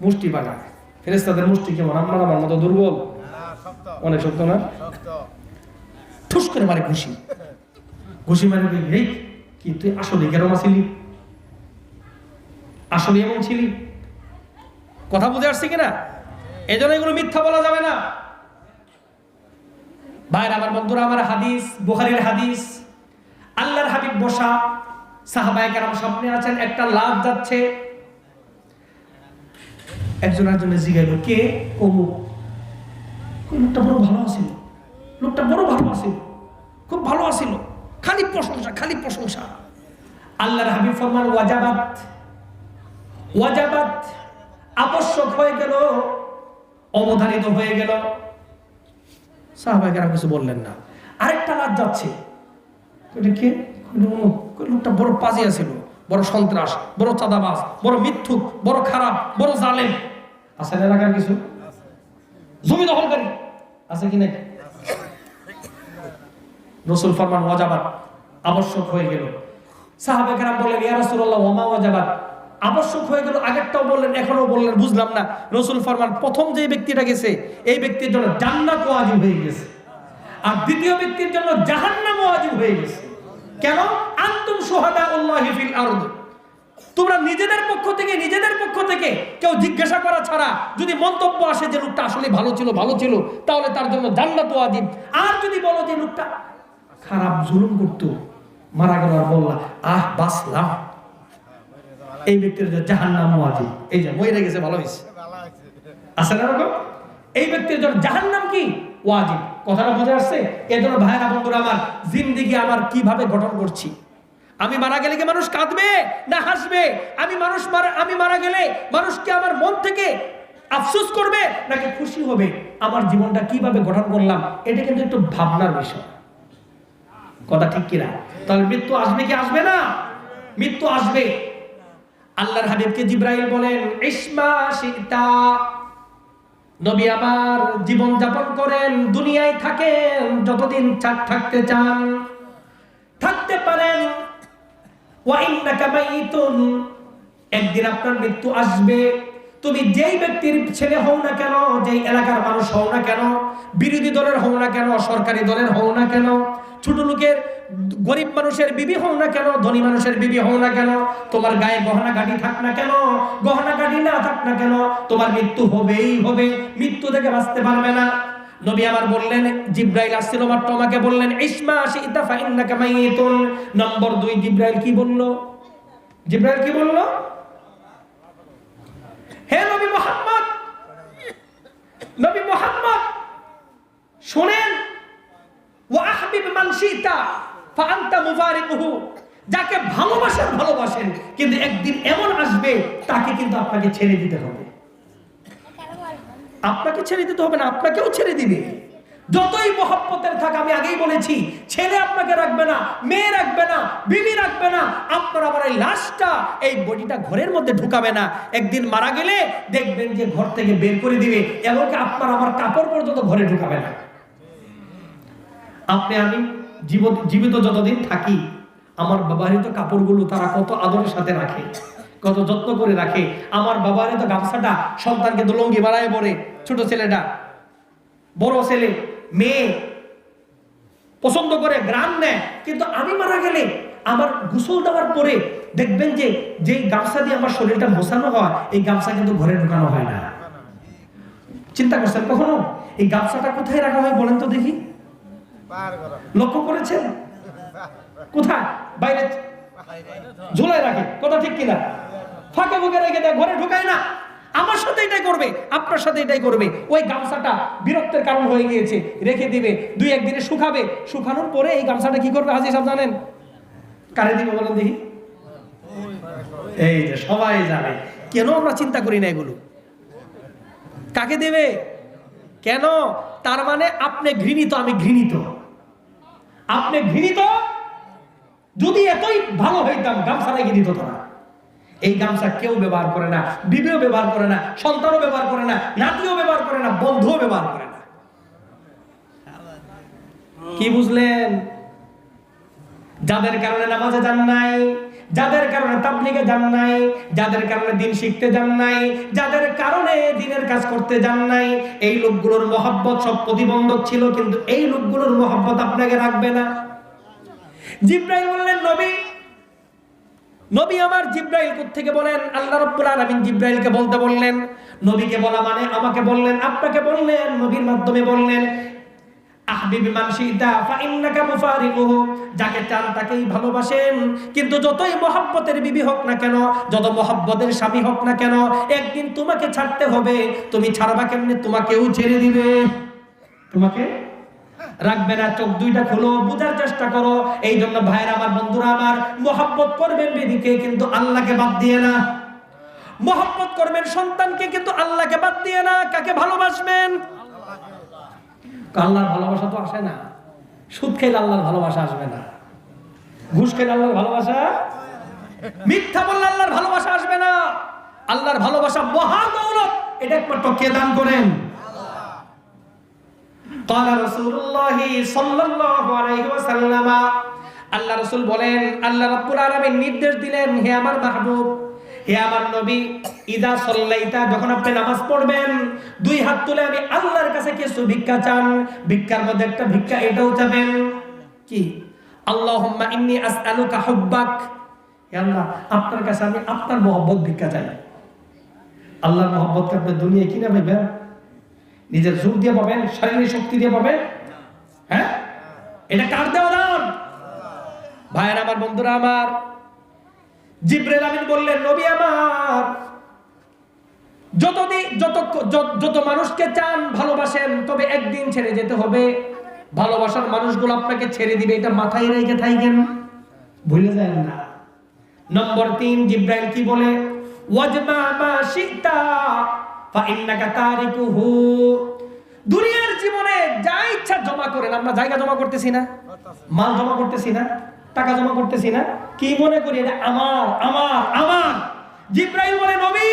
Speaker 1: মুষ্টি বাগায়। ফেরেশতাদের মুষ্টি কেমন? আপনার আমার মতো দুর্বল? অনেক শক্ত না? ঠুস করে মারে ঘুষি, ঘুষি মারে, এই কি তুই আসলে কেরম আছিলি? আসলে এমন ছিলি? কথা বুঝে আসছে কিনা? এই জন্য এগুলো মিথ্যা বলা যাবে না। ভাইরা আমার, বন্ধুরা আমার, হাদিস, বুখারীর হাদিস, আল্লাহর হাবিব বসা, সাহাবায়ে কেরাম সামনে আছেন, একটা লাশ যাচ্ছে, একজন আরেকজনের জিজ্ঞাসা, কে? অমুক। লোকটা বড় ভালো আছিল, লোকটা বড় ভালো আছিল, খুব ভালো আছিল, খালি প্রশংসা, খালি প্রশংসা। আল্লাহর হাবিব ফরমান, ওয়াজাবাত, ওয়াজাবাত, আবশ্যক হয়ে গেল, অবধারিত হয়ে গেল। সাহাবায়ে কেরাম কিছু বললেন না। আরেকটা রাত যাচ্ছে, কে লোকটা বড় পাজিয়া ছিল, বড় সন্ত্রাস, বড় চাঁদাবাজ, বড় মিথ্যুক, বড় খারাপ, বড় জালেম আছে না এলাকার কিছু জমি দখলকারী আছে কি না? রাসূল ফরমান ওয়াজাবাত, আবশ্যক হয়ে গেল। সাহাবায়ে কেরাম বললেন ইয়া রাসূলুল্লাহ ওমা ওয়াজাবাত, আবশ্যক হয়ে গেল, আগেরটাও বললেন এখনো বললেন, বুঝলাম না। রাসূল ফরমান প্রথম যে ব্যক্তিটা গেছে এই ব্যক্তির জন্য জান্নাত ওয়াজিব হয়ে গেছে, আর দ্বিতীয় ব্যক্তির জন্য জাহান্নাম ওয়াজিব হয়ে গেছে। কেন? আনতুম শুহাদাউল্লাহি ফিল আরদ, তোমরা নিজেদের পক্ষ থেকে কেউ জিজ্ঞাসা করা ছাড়া যদি মন্তব্য আসে যে লোকটা আসলে ভালো ছিল তাহলে তার জন্য জান্নাত ওয়াজিব। আর যদি বলো যে লোকটা খারাপ জুলুম করতো, মারা গেল, আর বললা বাঁচলাম, এই ব্যক্তির জন্য জাহান্নাম ওয়াজিব। এই যে মরে গেছে, ভালো হয়েছে, আছে না এরকম? এই ব্যক্তির জন্য জাহান্নাম কি ওয়াজিব। কথাটা বুঝে আসছে? এজন্য ভাইরা বন্ধুরা আমার, জিন্দেগি আমার কিভাবে গঠন করছি। আমি মারা গেলে কি মানুষ কাঁদবে না হাসবে? আমি মারা গেলে মানুষ কি আমার মন থেকে আফসোস করবে নাকি খুশি হবে? আমার জীবনটা কিভাবে গঠন করলাম, এটা কিন্তু একটু ভাবনার বিষয়। কথা ঠিক কিনা? তাহলে মৃত্যু আসবে কি আসবে না? মৃত্যু আসবে। আল্লাহর হাবিবকে জিবরাইল বলেন ইসমা শিতা, নবী আমার জীবন যাপন করেন, দুনিয়ায় থাকেন, যতদিন থাকতে চান থাকতে পারেন। ওয়া ইন্নাকা মাইতুন, একদিন আপনার মৃত্যু আসবে। তুমি যেই ব্যক্তির ছেলে হও না কেন, যেই এলাকার মানুষ হও না কেন, বিরোধী দলের হও না কেন, সরকারি দলের হও না কেন, ছোট লোকের গরিব মানুষের বিবি হও না কেন, ধনী মানুষের বিবি হও না কেন, তোমার গায়ে গহনা গাড়ি থাক না কেন, গহনা গাড়ি না থাক না কেন, তোমার মৃত্যু হবেই হবে। মৃত্যু থেকে বাঁচতে পারবে না। নবী আমার বললেন, জিবরাইল আসছিল মাত্র আমাকে বললেন ইসমা শিতা ফা ইন্নাকা মাইতুন। নম্বর 2 জিবরাইল কি বলল? হে নবী মুহাম্মদ শুনেন, ওয়া আহবিব মান শিতা ফা আনতা মুফারিকুহু, যাকে ভালোবাসেন কিন্তু একদিন এমন আসবে তাকে কিন্তু আপনাকে ছেড়ে দিতে হবে। আপনাকে ছেড়ে দিতে হবে না, আপনাকেও ছেড়ে দিবে। যতই মহব্বতের থাক, আমি আগেই বলেছি, ছেলে আপনাকে রাখবে না, মেয়ে রাখবে না, বিবি রাখবে না, আপনার আবার এই লাশটা, এই বডিটা ঘরের মধ্যে ঢুকাবে না। একদিন মারা গেলে দেখবেন যে ঘর থেকে বের করে দিবে, এমনকি আপনার আমার কাপড় পর্যন্ত ঘরে ঢুকাবে না। আপনি আমি জীবিত যতদিন থাকি, আমার ব্যবহৃত কাপড়গুলো তারা কত আদরের সাথে রাখে, কত যত্ন করে রাখে। আমার ব্যবহৃত গামছাটা সন্তানকে লুঙ্গি বাড়ায় পরে, ছোট ছেলেটা, বড় ছেলে, মেয়ে পছন্দ করে গ্রাম নেয়। কিন্তু আমি মারা গেলে আমার গোসল দেওয়ার পরে দেখবেন যে যেই গামছা দিয়ে আমার শরীরটা মোছানো হয়, এই গামছা কিন্তু ঘরে ঢুকানো হয় না। চিন্তা করছেন কখনো? এই গামছাটা কোথায় রাখা হয় বলেন তো দেখি? লক্ষ্য করেছেন? কোথায়? বাইরে ঝুলাই রাখে। কথা ঠিক কিনা? ফাঁকে ফুঁকে রেখে দেয়, ঘরে ঢুকায় না। আমার সাথে এটাই করবে, আপনার সাথে এটাই করবে। ওই গামছাটা বিরক্তের কারণ হয়ে গিয়েছে, রেখে দিবে, 2-1 দিনে শুকাবে। শুকানোর পরে এই গামছাটা কি করবে হাজী সাহেব জানেন? কারে দিবে বলেন দেখি? এই যে সবাই জানে। কেন আমরা চিন্তা করি না এগুলো? কাকে দেবে? কেন? তার মানে আপনি ঘৃণিত, আমি ঘৃণিত। আপনি ঘৃণিত, যদি এতই ভালো হইতাম গামছা রেখে দিত না। এই গামছা কেউ ব্যবহার করে না, বিবিও ব্যবহার করে না, সন্তানও ব্যবহার করে না, নাতিও ব্যবহার করে না, বন্ধুও ব্যবহার করে না। কি বুঝলেন? যাদের কারণে নামাজে যান নাই, যাদের কারণে তাবলীগে যান নাই, যাদের কারণে দিন শিখতে যান নাই, যাদের কারণে দিনের কাজ করতে যান নাই, এই লোকগুলোর মহব্বত সব প্রতিবন্ধক ছিল, কিন্তু এই লোকগুলোর মহব্বত আপনাকে রাখবে না। জিবরাইল বললেন নবী আমার। জিবরাইল কোত্থেকে বলেন? আল্লাহ রাব্বুল আলামিন জিবরাইলকে বলতে বললেন। নবীকে বলা মানে আমাকে বললেন, আপনাকে বললেন, নবীর মাধ্যমে বললেন আহবিব মান শিতা ফা ইন্নাকা মুফারিকুহু, যাকে চান তাকেই ভালোবাসেন। কিন্তু যতই মহব্বতের বিবি হোক না কেন, যত মহব্বতের স্বামী হোক না কেন, একদিন তোমাকে ছাড়তে হবে। তুমি ছাড়বা কেমনে? তোমাকেও ছেড়ে দিবে, তোমাকে রাখবে না। চোখ দুইটা খোলো, বুঝার চেষ্টা করো। এই জন্য ভাইরা আমার, বন্ধুরা আমার, মহব্বত করবেন বিবিকে, কিন্তু আল্লাহকে বাদ দিয়ে না। মহব্বত করবেন সন্তানকে, কিন্তু আল্লাহকে বাদ দিয়ে না। কাকে ভালোবাসবেন? আল্লাহর ভালোবাসা তো আসে না। সুদ খেলে আল্লাহর ভালোবাসা আসবে না, ঘুষ খেলে আল্লাহর ভালোবাসা, মিথ্যা বললে আল্লাহর ভালোবাসা আসবে না। আল্লাহর ভালোবাসা মহা দৌলত, এটা একমাত্র কে দান করেন? قال رسول الله صلى الله عليه وسلم, আল্লাহ রাসূল বলেন, আল্লাহ রাব্বুল আলামিন নির্দেশ দিলেন, হে আমার মাহবুব, হে আমার নবী, ইদা সাল্লাইতা, যখন আপনি নামাজ পড়বেন, দুই হাত তুলে আমি আল্লাহর কাছে কিছু ভিক্ষা চান। ভিক্ষার মধ্যে একটা ভিক্ষা এটাও চাবেন কি? আল্লাহুম্মা ইন্নী আসআলুকা হুব্বাক, হে আল্লাহ, আপনার কাছে আমি আপনার মহব্বত ভিক্ষা চাই। আল্লাহর মহব্বতকে আপনি দুনিয়ায় কিনা পাবেন? নিজের জোর দিয়ে পাবেন? শারীরিক শক্তি দিয়ে পাবেন? হ্যাঁ, এটা কার দেওয়া দান? ভাইয়ের আমার, বন্ধুরা আমার, জিবরাইল আমিন বললেন, নবী আমার, যত মানুষকে চান, ভালোবাসেন, তবে একদিন ছেড়ে যেতে হবে। ভালোবাসার মানুষগুলো আপনাকে ছেড়ে দিবে, এটা মাথায় রেখে থাকেন, ভুলে যায় না। নম্বর 3, জিবরাইল কি বলে? ওয়াজমা মা শিতা ফা ইন্নাকা তারিকুহু। দুনিয়ার জীবনে যা ইচ্ছা জমা করেন। আমরা জায়গা জমা করতেছি না, মাল জমা করতেছি না, টাকা জমা করতেছি না, কি মনে করি এটা আমার আমার আমার। জিবরাইল বলে, নবী,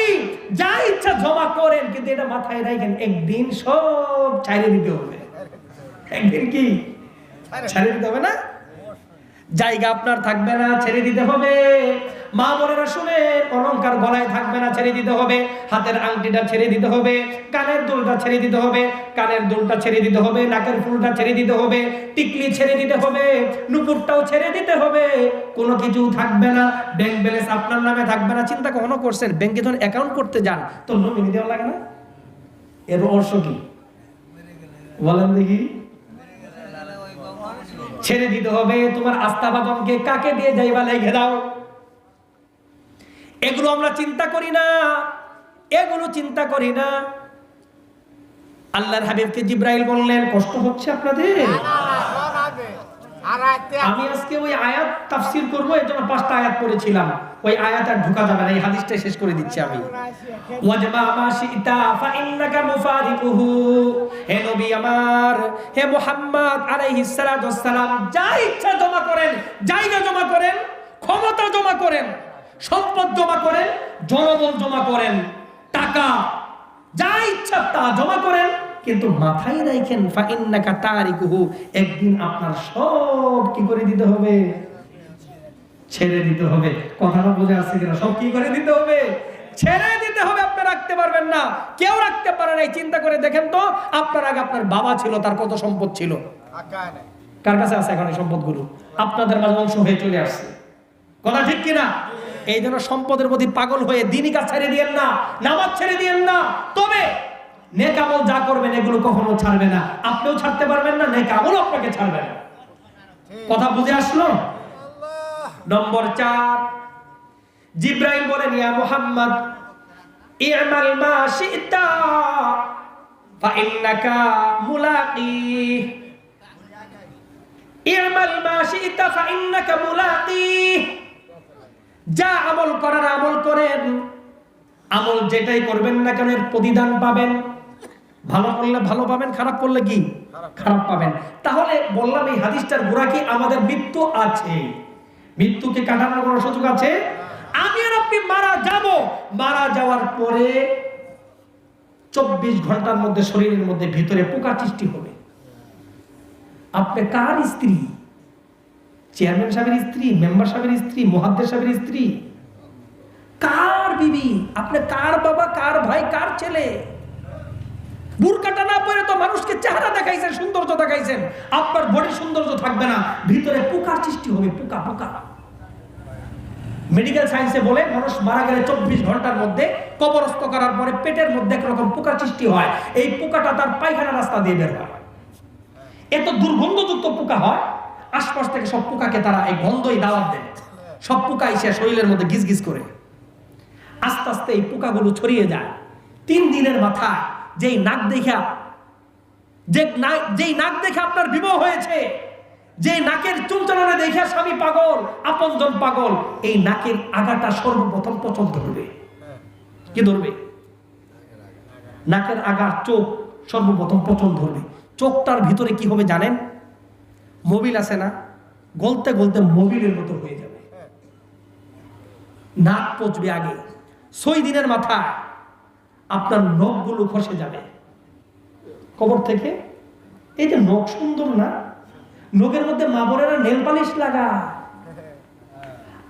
Speaker 1: যা ইচ্ছা জমা করেন, কিন্তু এটা মাথায় রাখেন, একদিন সব ছাইরে দিতে হবে। একদিন কি ছেড়ে দিতে হবে না? জায়গা আপনার থাকবে না, ছেড়ে দিতে হবে। মা বোনেরা শুনেন, অলংকার গলায় থাকবে না, ছেড়ে দিতে হবে। হাতের আংটিটা ছেড়ে দিতে হবে, কানের দুলটা ছেড়ে দিতে হবে, কানের দুলটা ছেড়ে দিতে হবে, নাকের ফুলটা ছেড়ে দিতে হবে, টিকলি ছেড়ে দিতে হবে, নুপুরটাও ছেড়ে দিতে হবে। কোনো কিছু থাকবে না। ব্যাংক ব্যালেন্স আপনার নামে থাকবে না। চিন্তা কখনো করছেন, ব্যাংকে যখন অ্যাকাউন্ট করতে যান তো নমিনি দেওয়া লাগে না? এর অর্থ কি বলেন দেখি? ছেড়ে দিতে হবে। তোমার আস্থা বাদনকে কাকে দিয়ে যাইবা লেগে দাও। এগুলো আমরা চিন্তা করি না, এগুলো চিন্তা করি না। আল্লাহর হাবিবকে জিবরাইল বললেন, কষ্ট হচ্ছে আপনাদের? আমি আজকে ওই আয়াত তাফসীর করব, এর জন্য 5টা আয়াত পড়েছিলাম। ওই আয়াত আর ঢোকা যাবে না, এই হাদিসটা শেষ করে দিচ্ছি আমি। ওয়াজমা মা শিতা ফা ইন্নাকা মুফারিকুহু। হে নবী আমার, হে মুহাম্মদ আলাইহিস সালাতু ওয়াস সালাম, যা ইচ্ছা জমা করেন, জায়গা জমা করেন, ক্ষমতা জমা করেন, সম্পদ জমা করেন, জনবল জমা করেন, টাকা যা ইচ্ছা তা জমা করেন, কিন্তু মাথায় রাখেন, ফা ইন্নাকা তারিকুহু, একদিন আপনার সব কি করে দিতে হবে? ছেড়ে দিতে হবে। কথাটা বোঝা আসছে কিনা? সব কি করে দিতে হবে? ছেড়ে দিতে হবে। আপনি রাখতে পারবেন না, কেউ রাখতে পারে না। চিন্তা করে দেখেন তো, আপনার আগে আপনার বাবা ছিল, তার কত সম্পদ ছিল? কার কাছে আছে এখন এই সম্পদগুলো? আপনাদের মাঝে অংশ হয়ে চলে আসছে। কথা ঠিক কিনা? এই জন্য সম্পদের প্রতি পাগল হয়ে দ্বীনি কাজ ছেড়ে দিয়েন না, নামাজ ছেড়ে দিয়েন না। তবে নেক আমল যা করবেন এগুলো কখনো ছাড়বে না। আপনিও ছাড়তে পারবেন না, নেক আমল আপনাকে ছাড়বে না। কথা বুঝে আসলো? নম্বর 4, জিবরাইল বলেন, ইয়া মুহাম্মদ ই'মাল মা শি'তা ফা ইন্নাকা মুলাকি। ই'মাল মা শি'তা ফা ইন্নাকা মুলাকি। যা আমল করার আমল করেন, আমল যেটাই করবেন না কেন এর প্রতিদান পাবেন। ভালো করলে ভালো পাবেন, খারাপ করলে কি খারাপ পাবেন। তাহলে বললাম, এই হাদিসটার গোড়া কি? আমাদের মৃত্যু আছে, মৃত্যুকে কাটানোর কোনো সুযোগ আছে? আমি আর আপনি মারা যাব, মারা যাওয়ার পরে 24 ঘন্টার মধ্যে শরীরের মধ্যে ভিতরে পোকা সৃষ্টি হবে। আপনি কার স্ত্রী? চেয়ারম্যান সাহেবের স্ত্রী, মেম্বার সাহেবের স্ত্রী, মুহাদ্দিস সাহেবের স্ত্রী? কার বিবি? আপনি কার বাবা, কার ভাই, কার ছেলে? বুরকাটা না পরে তো মানুষকে চেহারা দেখাইছেন, সৌন্দর্য দেখাইছেন, আপনার বডি সৌন্দর্য থাকবে না, ভিতরে পোকার সৃষ্টি হবে। পোকা পোকা। মেডিকেল সায়েন্সে বলে, মানুষ মারা গেলে 24 ঘন্টার মধ্যে কবরস্থ করার পরে পেটের মধ্যে একরকম পোকা সৃষ্টি হয়। এই পোকাটা তার পায়খানা রাস্তা দিয়ে বের হয়। এত দুর্গন্ধযুক্ত পোকা হয়, আশপাশ থেকে সব পোকাকে তারা এই গন্ধই দাওয়াত দেয়। সব পোকা এসে শরীরের মধ্যে গিজ গিজ করে। আস্তে আস্তে এই পোকাগুলো ছড়িয়ে যায়। 3 দিনের মাথায় যেই নাক দেখে আপনার বিবাহ হয়েছে, যে নাকের চুলচালনা দেখে স্বামী পাগল, আপনজন পাগল, এই নাকের আগাটা সর্বপ্রথম পছন্দ করবে। কি ধরবে? নাকের আগার চোখ সর্বপ্রথম পচন ধরবে। চোখটার ভিতরে কি হবে জানেন? মোবিল আছে না, গলতে গলতে মোবিলের মতো হয়ে যাবে। নাক পচবে আগে। 6 দিনের মাথা আপনার নখগুলো খসে যাবে কবর থেকে। এই যে নখ সুন্দর না, নখের মধ্যে মা বোনেরা নেল পালিশ লাগা,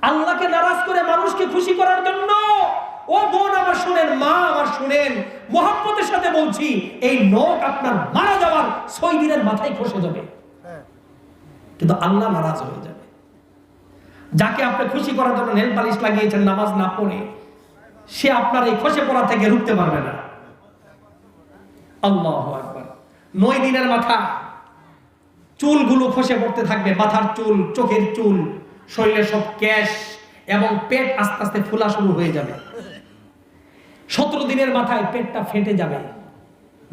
Speaker 1: আল্লাহকে নারাজ করে মানুষকে খুশি করার জন্য। ও বোন আমার শুনেন, মা আমার শুনেন, মোহাম্মতের সাথে বলছি, এই নখ আপনার মারা যাওয়ার 6 দিনের মাথায় খসে যাবে, কিন্তু আল্লাহ নারাজ হয়ে যাবে। যাকে আপনি খুশি করার জন্য নেল পালিশ লাগিয়েছেন নামাজ না পড়ে, সে আপনার এই খসে পড়া থেকে রুখতে পারবে না। আল্লাহু আকবার। 9 দিনের মাথা চুলগুলো খসে পড়তে থাকবে, মাথার চুল, চোখের চুল, শরীরের সব কেশ এবং পেট আস্তে আস্তে ফোলা শুরু হয়ে যাবে। 17 দিনের মাথায় পেটটা ফেটে যাবে।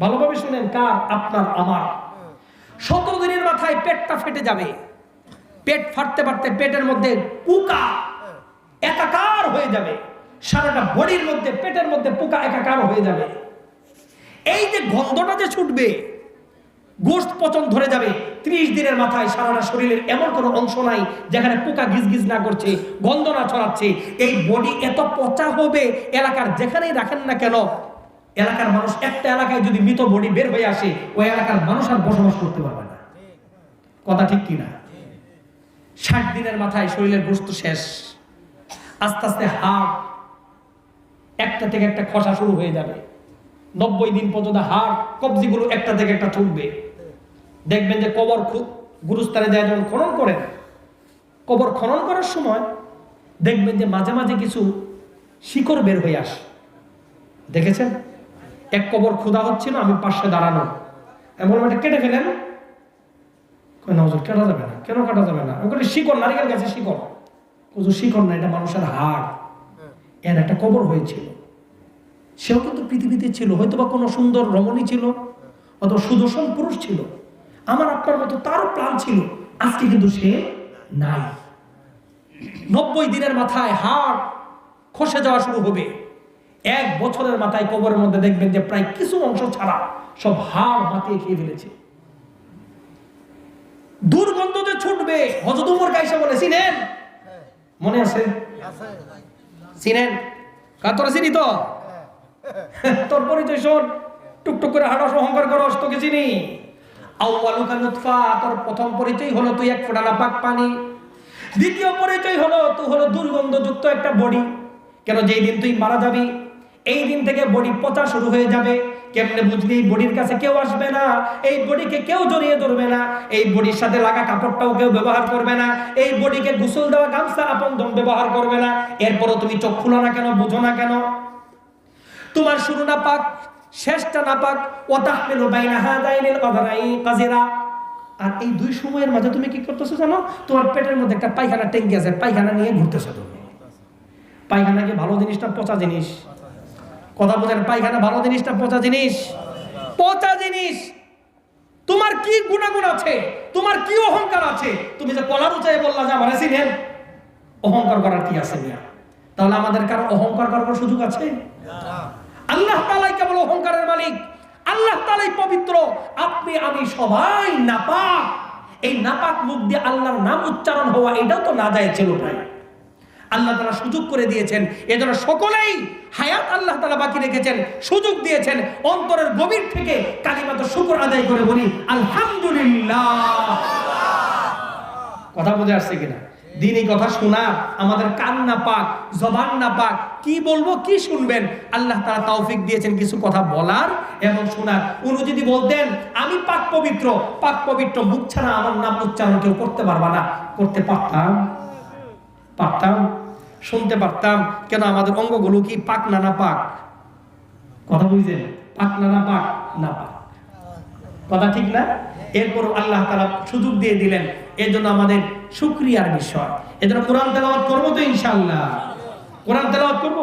Speaker 1: ভালোভাবে শুনেন, কার? আপনার আমার। 17 দিনের মাথায় পেটটা ফেটে যাবে। পেট ফাটতে ফাটতে পেটের মধ্যে পোকা একাকার হয়ে যাবে। সারাটা বডির মধ্যে, পেটের মধ্যে পোকা একাকার হয়ে যাবে। এই যে গন্ধটা যে ছুটবে, গোশত পচন ধরে যাবে। 30 দিনের মাথায় সারাটা শরীরের এমন কোনো অংশ নাই যেখানে পোকা গিজগিজ না করছে, গন্ধ না ছড়াচ্ছে। এই বডি এত পচা হবে, এলাকার যেখানেই রাখেন না কেন, এলাকার মানুষ, একটা এলাকায় যদি মৃত বডি বের হয়ে আসে, ওই এলাকার মানুষ আর বসবাস করতে পারবে না। কথা ঠিক কিনা? 60 দিনের মাথায় শরীরের গোশত শেষ। আস্তে আস্তে হাড় একটা থেকে একটা খসা শুরু হয়ে যাবে। 90 দিন পর্যন্ত হাড় কবজিগুলো একটা থেকে একটা ছুটবে। দেখবেন যে কবর গুরুস্থানে যায় যখন খনন করেন, কবর খনন করার সময় দেখবেন যে মাঝে মাঝে কিছু শিকড় বের হয়ে আসে। দেখেছেন? এক কবর খোদা হচ্ছিল, আমি পাশে দাঁড়ানো, এমন একটা কেটে ফেলেন। কাটা যাবে না। কেন কাটা যাবে না? ওখানে শিকড়, নারিকেল গাছে শিকড়। প্রচুর শিকড় না, এটা মানুষের হাড়। এর একটা কবর হয়েছিল। সেও কিন্তু পৃথিবীতে ছিল, হয়তো বা কোনো সুন্দর রমণী ছিল, অথবা সুদর্শন পুরুষ ছিল, আমার আপনার মতো তারও প্ল্যান ছিল। আজকে কিন্তু সে নাই। 90 দিনের মাথায় হাড় খসে যাওয়া শুরু হবে। 1 বছরের মাথায় কবরের মধ্যে দেখবেন যে প্রায় কিছু অংশ ছাড়া সব হাড় মাটিয়ে খেয়ে ফেলেছে। দুর্গন্ধ যে ছুটবে। হযরত ওমর কাইসা বলে, চিনেন? মনে আছে? চিনেন? কাতরা চিনি তো? তোর পরিচয় শোন, টুকটুক করে হাঁটাস, অহংকার করস, তোকে চিনি। আউয়ালুকা নুতফা, তোর প্রথম পরিচয় হলো তুই এক ফোঁটা নাপাক পানি। দ্বিতীয় পরিচয় হলো তুই হলো দুর্গন্ধযুক্ত একটা বডি। কেন? যেই দিন তুই মারা যাবি, এই দিন থেকে বডি পচা শুরু হয়ে যাবে। কেমনে বুঝবি? বডির কাছে কেউ আসবে না, এই বডিকে কেউ জড়িয়ে ধরবে না, এই বডির সাথে লাগা কাপড়টাও কেউ ব্যবহার করবে না, এই বডিকে গোসল দেওয়া গামছা আপন দম ব্যবহার করবে না। এরপরও তুমি চোখ খুলো না কেন, বুঝো না কেন? তোমার শুরু না পাক, শেষটা না পাক। ওয়াতাহমিলু বাইনা হাদাইনিল আযরাই কাযিরা। আর এই 2 সময়ের মাঝে তুমি কি করতেছো জানো? তোমার পেটের মধ্যে একটা পায়খানা ট্যাঙ্কি আছে, পায়খানা নিয়ে ঘুরতেছো তুমি। পায়খানা কি ভালো জিনিসটা পচা জিনিস? কথা বলেন, পায়খানা ভালো জিনিসটা পচা জিনিস? পচা জিনিস। তোমার কি গুণাগুণ আছে? তোমার কি অহংকার আছে? তুমি যে কলার উঁচাই বললা যে আমার চিনেন, অহংকার করার কি আছে মিয়া? তাহলে আমাদের কারো অহংকার করার সুযোগ আছে? আল্লাহ তাআলাই কেবল অহংকারের মালিক। আল্লাহ তাআলাই পবিত্র, আপনি আমি সবাই নাপাক। এই নাপাক মুখ দিয়ে আল্লাহর নাম উচ্চারণ হওয়া, এটাও তো নাজায়েজ ছিল ভাই। আল্লাহ তাআলা সুযোগ করে দিয়েছেন, এজন্য সকলেই হায়াত আল্লাহ তাআলা বাকি রেখেছেন, সুযোগ দিয়েছেন। অন্তরের গভীর থেকে কালিমাত শুকর আদায় করে বলি আলহামদুলিল্লাহ। কথা বুঝে আসছে কিনা? দিনই কথা শোনা, আমাদের কান না পাক, জবান না পাক, কি বলবো কি শুনবেন? আল্লাহ তাআলা তৌফিক দিয়েছেন কিছু কথা বলার এবং শোনার। উনি যদি বলতেন আমি পাক পবিত্র, পাক পবিত্র মুখ ছাড়া আমার নাম উচ্চারণ কেউ করতে পারবা না, করতে পারতাম? পারতাম, শুনতে পারতাম। কেন? আমাদের অঙ্গগুলো কি পাক না না পাক? কথা বুঝছেন? পাক না না পাক? না পাক। কথা ঠিক না? এরপর আল্লাহ তাআলা সুযোগ দিয়ে দিলেন, এর জন্য আমাদের শুকরিয়ার বিষয়। এজন্য কোরআন তেলাওয়াত করব তো ইনশাআল্লাহ। কোরআন তেলাওয়াত করব।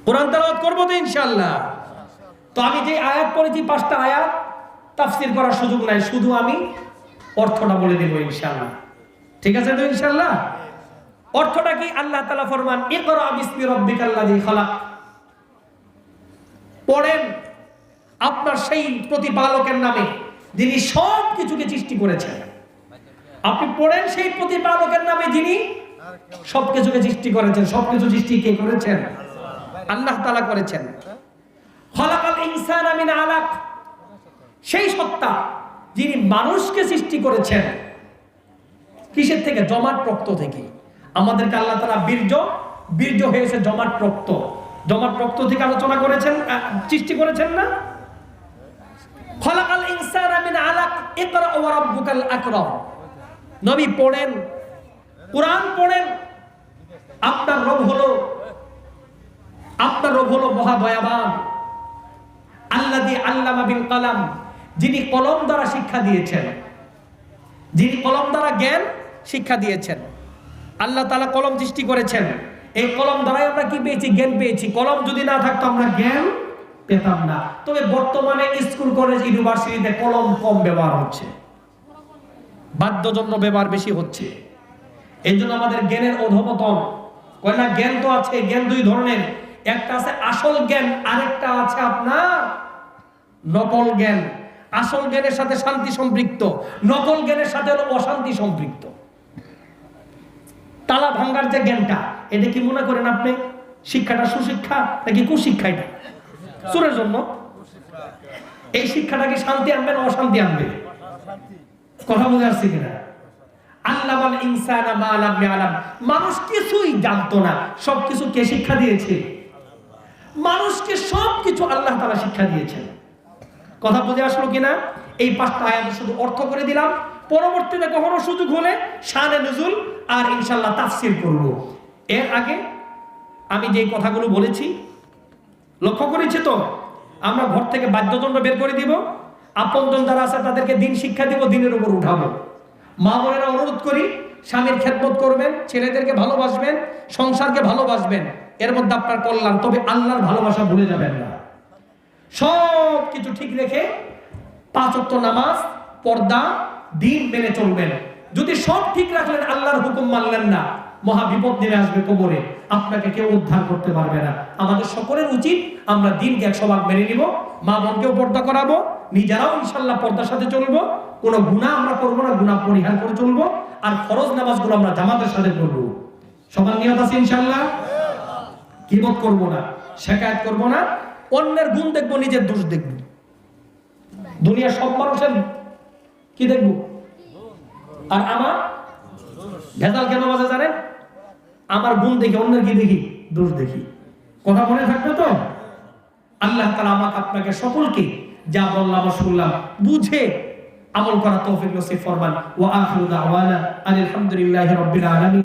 Speaker 1: কোরআন তেলাওয়াত করব তো ইনশাআল্লাহ। তো আমি যে আয়াত পড়েছি 5টা আয়াত তাফসীর করার সুযোগ নাই, শুধু আমি অর্থটা বলে দেব ইনশাআল্লাহ। ঠিক আছে তো ইনশাআল্লাহ? অর্থটা কি? আল্লাহ তাআলা ফরমান ইকরা বিসমি রাব্বিকাল্লাযী খালাক, পড়েন আপনার সেই প্রতিপালকের নামে যিনি সব কিছুকে সৃষ্টি করেছেন। আপনি পড়েন সেই প্রতিপালকের নামে যিনি সবকিছুকে সৃষ্টি করেছেন। সবকিছু সৃষ্টি কে করেছেন? আল্লাহ তাআলা করেছেন। খালাকাল ইনসানা মিন আলাক, সেই সত্তা যিনি মানুষকে সৃষ্টি করেছেন কিসের থেকে? জমাট রক্ত থেকে। আমাদেরকে আল্লাহ তাআলা বীর্য হয়েছে জমাট রক্ত, জমাট রক্ত থেকে আলোচনা করেছেন, সৃষ্টি করেছেন না? খালাকাল ইনসানা মিন আলাক ইকরা ওয়া রাব্বুকাল আকরাম। নবী পড়েন, কোরআন পড়েন। আপনার রব হলো মহাদয়াবান। আল্লাযী আল্লামা বিল কলম, যিনি কলম দ্বারা শিক্ষা দিয়েছেন, যিনি কলম দ্বারা জ্ঞান শিক্ষা দিয়েছেন। আল্লাহ তাআলা কলম সৃষ্টি করেছেন। এই কলম দ্বারাই আমরা কি পেয়েছি? জ্ঞান পেয়েছি। কলম যদি না থাকতো আমরা জ্ঞান পেতাম না। তবে বর্তমানে স্কুল, কলেজ, ইউনিভার্সিটিতে কলম কম ব্যবহার হচ্ছে, বাধ্যজন্য ব্যবহার বেশি হচ্ছে। এই জন্য আমাদের জ্ঞানের অধঃপতন। কয় না, জ্ঞান তো আছে, জ্ঞান দুই ধরনের, একটা আছে আসল জ্ঞান, আরেকটা আছে আপনার নকল জ্ঞান। আসল জ্ঞানের সাথে শান্তি সম্পৃক্ত, নকল জ্ঞানের সাথে হলো অশান্তি সম্পৃক্ত। তালা ভাঙ্গার যে জ্ঞানটা, এটা কি মনে করেন আপনি শিক্ষাটা সুশিক্ষা নাকি কুশিক্ষা? এটা চোরের জন্য। এই শিক্ষাটা কি শান্তি আনবে না অশান্তি আনবে? কথা বুঝে আসছে কিনা? আল্লামাল ইনসানা মা লাম ইয়ালাম, মানুষ কিছুই জানতো না, সবকিছু কে শিক্ষা দিয়েছে? মানুষকে সবকিছু আল্লাহ তাআলা শিক্ষা দিয়েছেন। কথা বুঝে আসলো কিনা? এই 5টা আয়াত শুধু অর্থ করে দিলাম। পরবর্তীতে কখনো সুযোগ হলে শানে নুজুল আর ইনশাআল্লাহ তাফসীর করব। এর আগে আমি যে কথাগুলো বলেছি লক্ষ্য করেছি তো? আমরা ঘর থেকে বাধ্যদণ্ড বের করে দিব, আপনজন যারা আছে তাদেরকে দিন শিক্ষা দিব, দিনের উপর উঠাবো। মা বোনেরা অনুরোধ করি, স্বামীর খেদমত করবেন, ছেলেদেরকে ভালোবাসবেন, সংসারকে ভালোবাসবেন, এর মধ্যে আপনার কল্যাণ। তবে আল্লাহর ভালোবাসা ভুলে যাবেন না। সব কিছু ঠিক রেখে 5 ওয়াক্ত নামাজ, পর্দা, দিন মেনে চলবেন। যদি সব ঠিক রাখলেন, আল্লাহর হুকুম মানলেন না, মহা বিপদ নেমে আসবে কবরে, আপনাকে কেউ উদ্ধার করতে পারবে না। আমাদের সকলের উচিত আমরা দিনকে 100 ভাগ মেনে নিব, মা বোনকেও পর্দা করাবো, নিজেরাও ইনশাআল্লাহ পর্দার সাথে চলবো, কোনো গুনাহ আমরা করবো না, গুনাহ পরিহার করে চলবো, আর ফরজ নামাজগুলো আমরা জামাতের সাথে করবো। সবার নিয়ত আছে ইনশাআল্লাহ? কিবত করবো না, শিকায়ত করবো না, অন্যের গুণ দেখবো, নিজের দোষ দেখবো। দুনিয়ার সব মানুষের কি দেখবো? আর আমার ভেজাল কেন বাজে জানেন? আমার গুণ দেখি, অন্যের কি দেখি? দোষ দেখি। কথা মনে থাকবে তো? আল্লাহ তাআলা আমাকে আপনাকে সকলকে যা বললাম শুনলাম বুঝে আমল করা তৌফিক নসিব ফরমান। ওয়া আখিরু দাওয়ানা আলহামদুলিল্লাহি রাব্বিল আলামিন।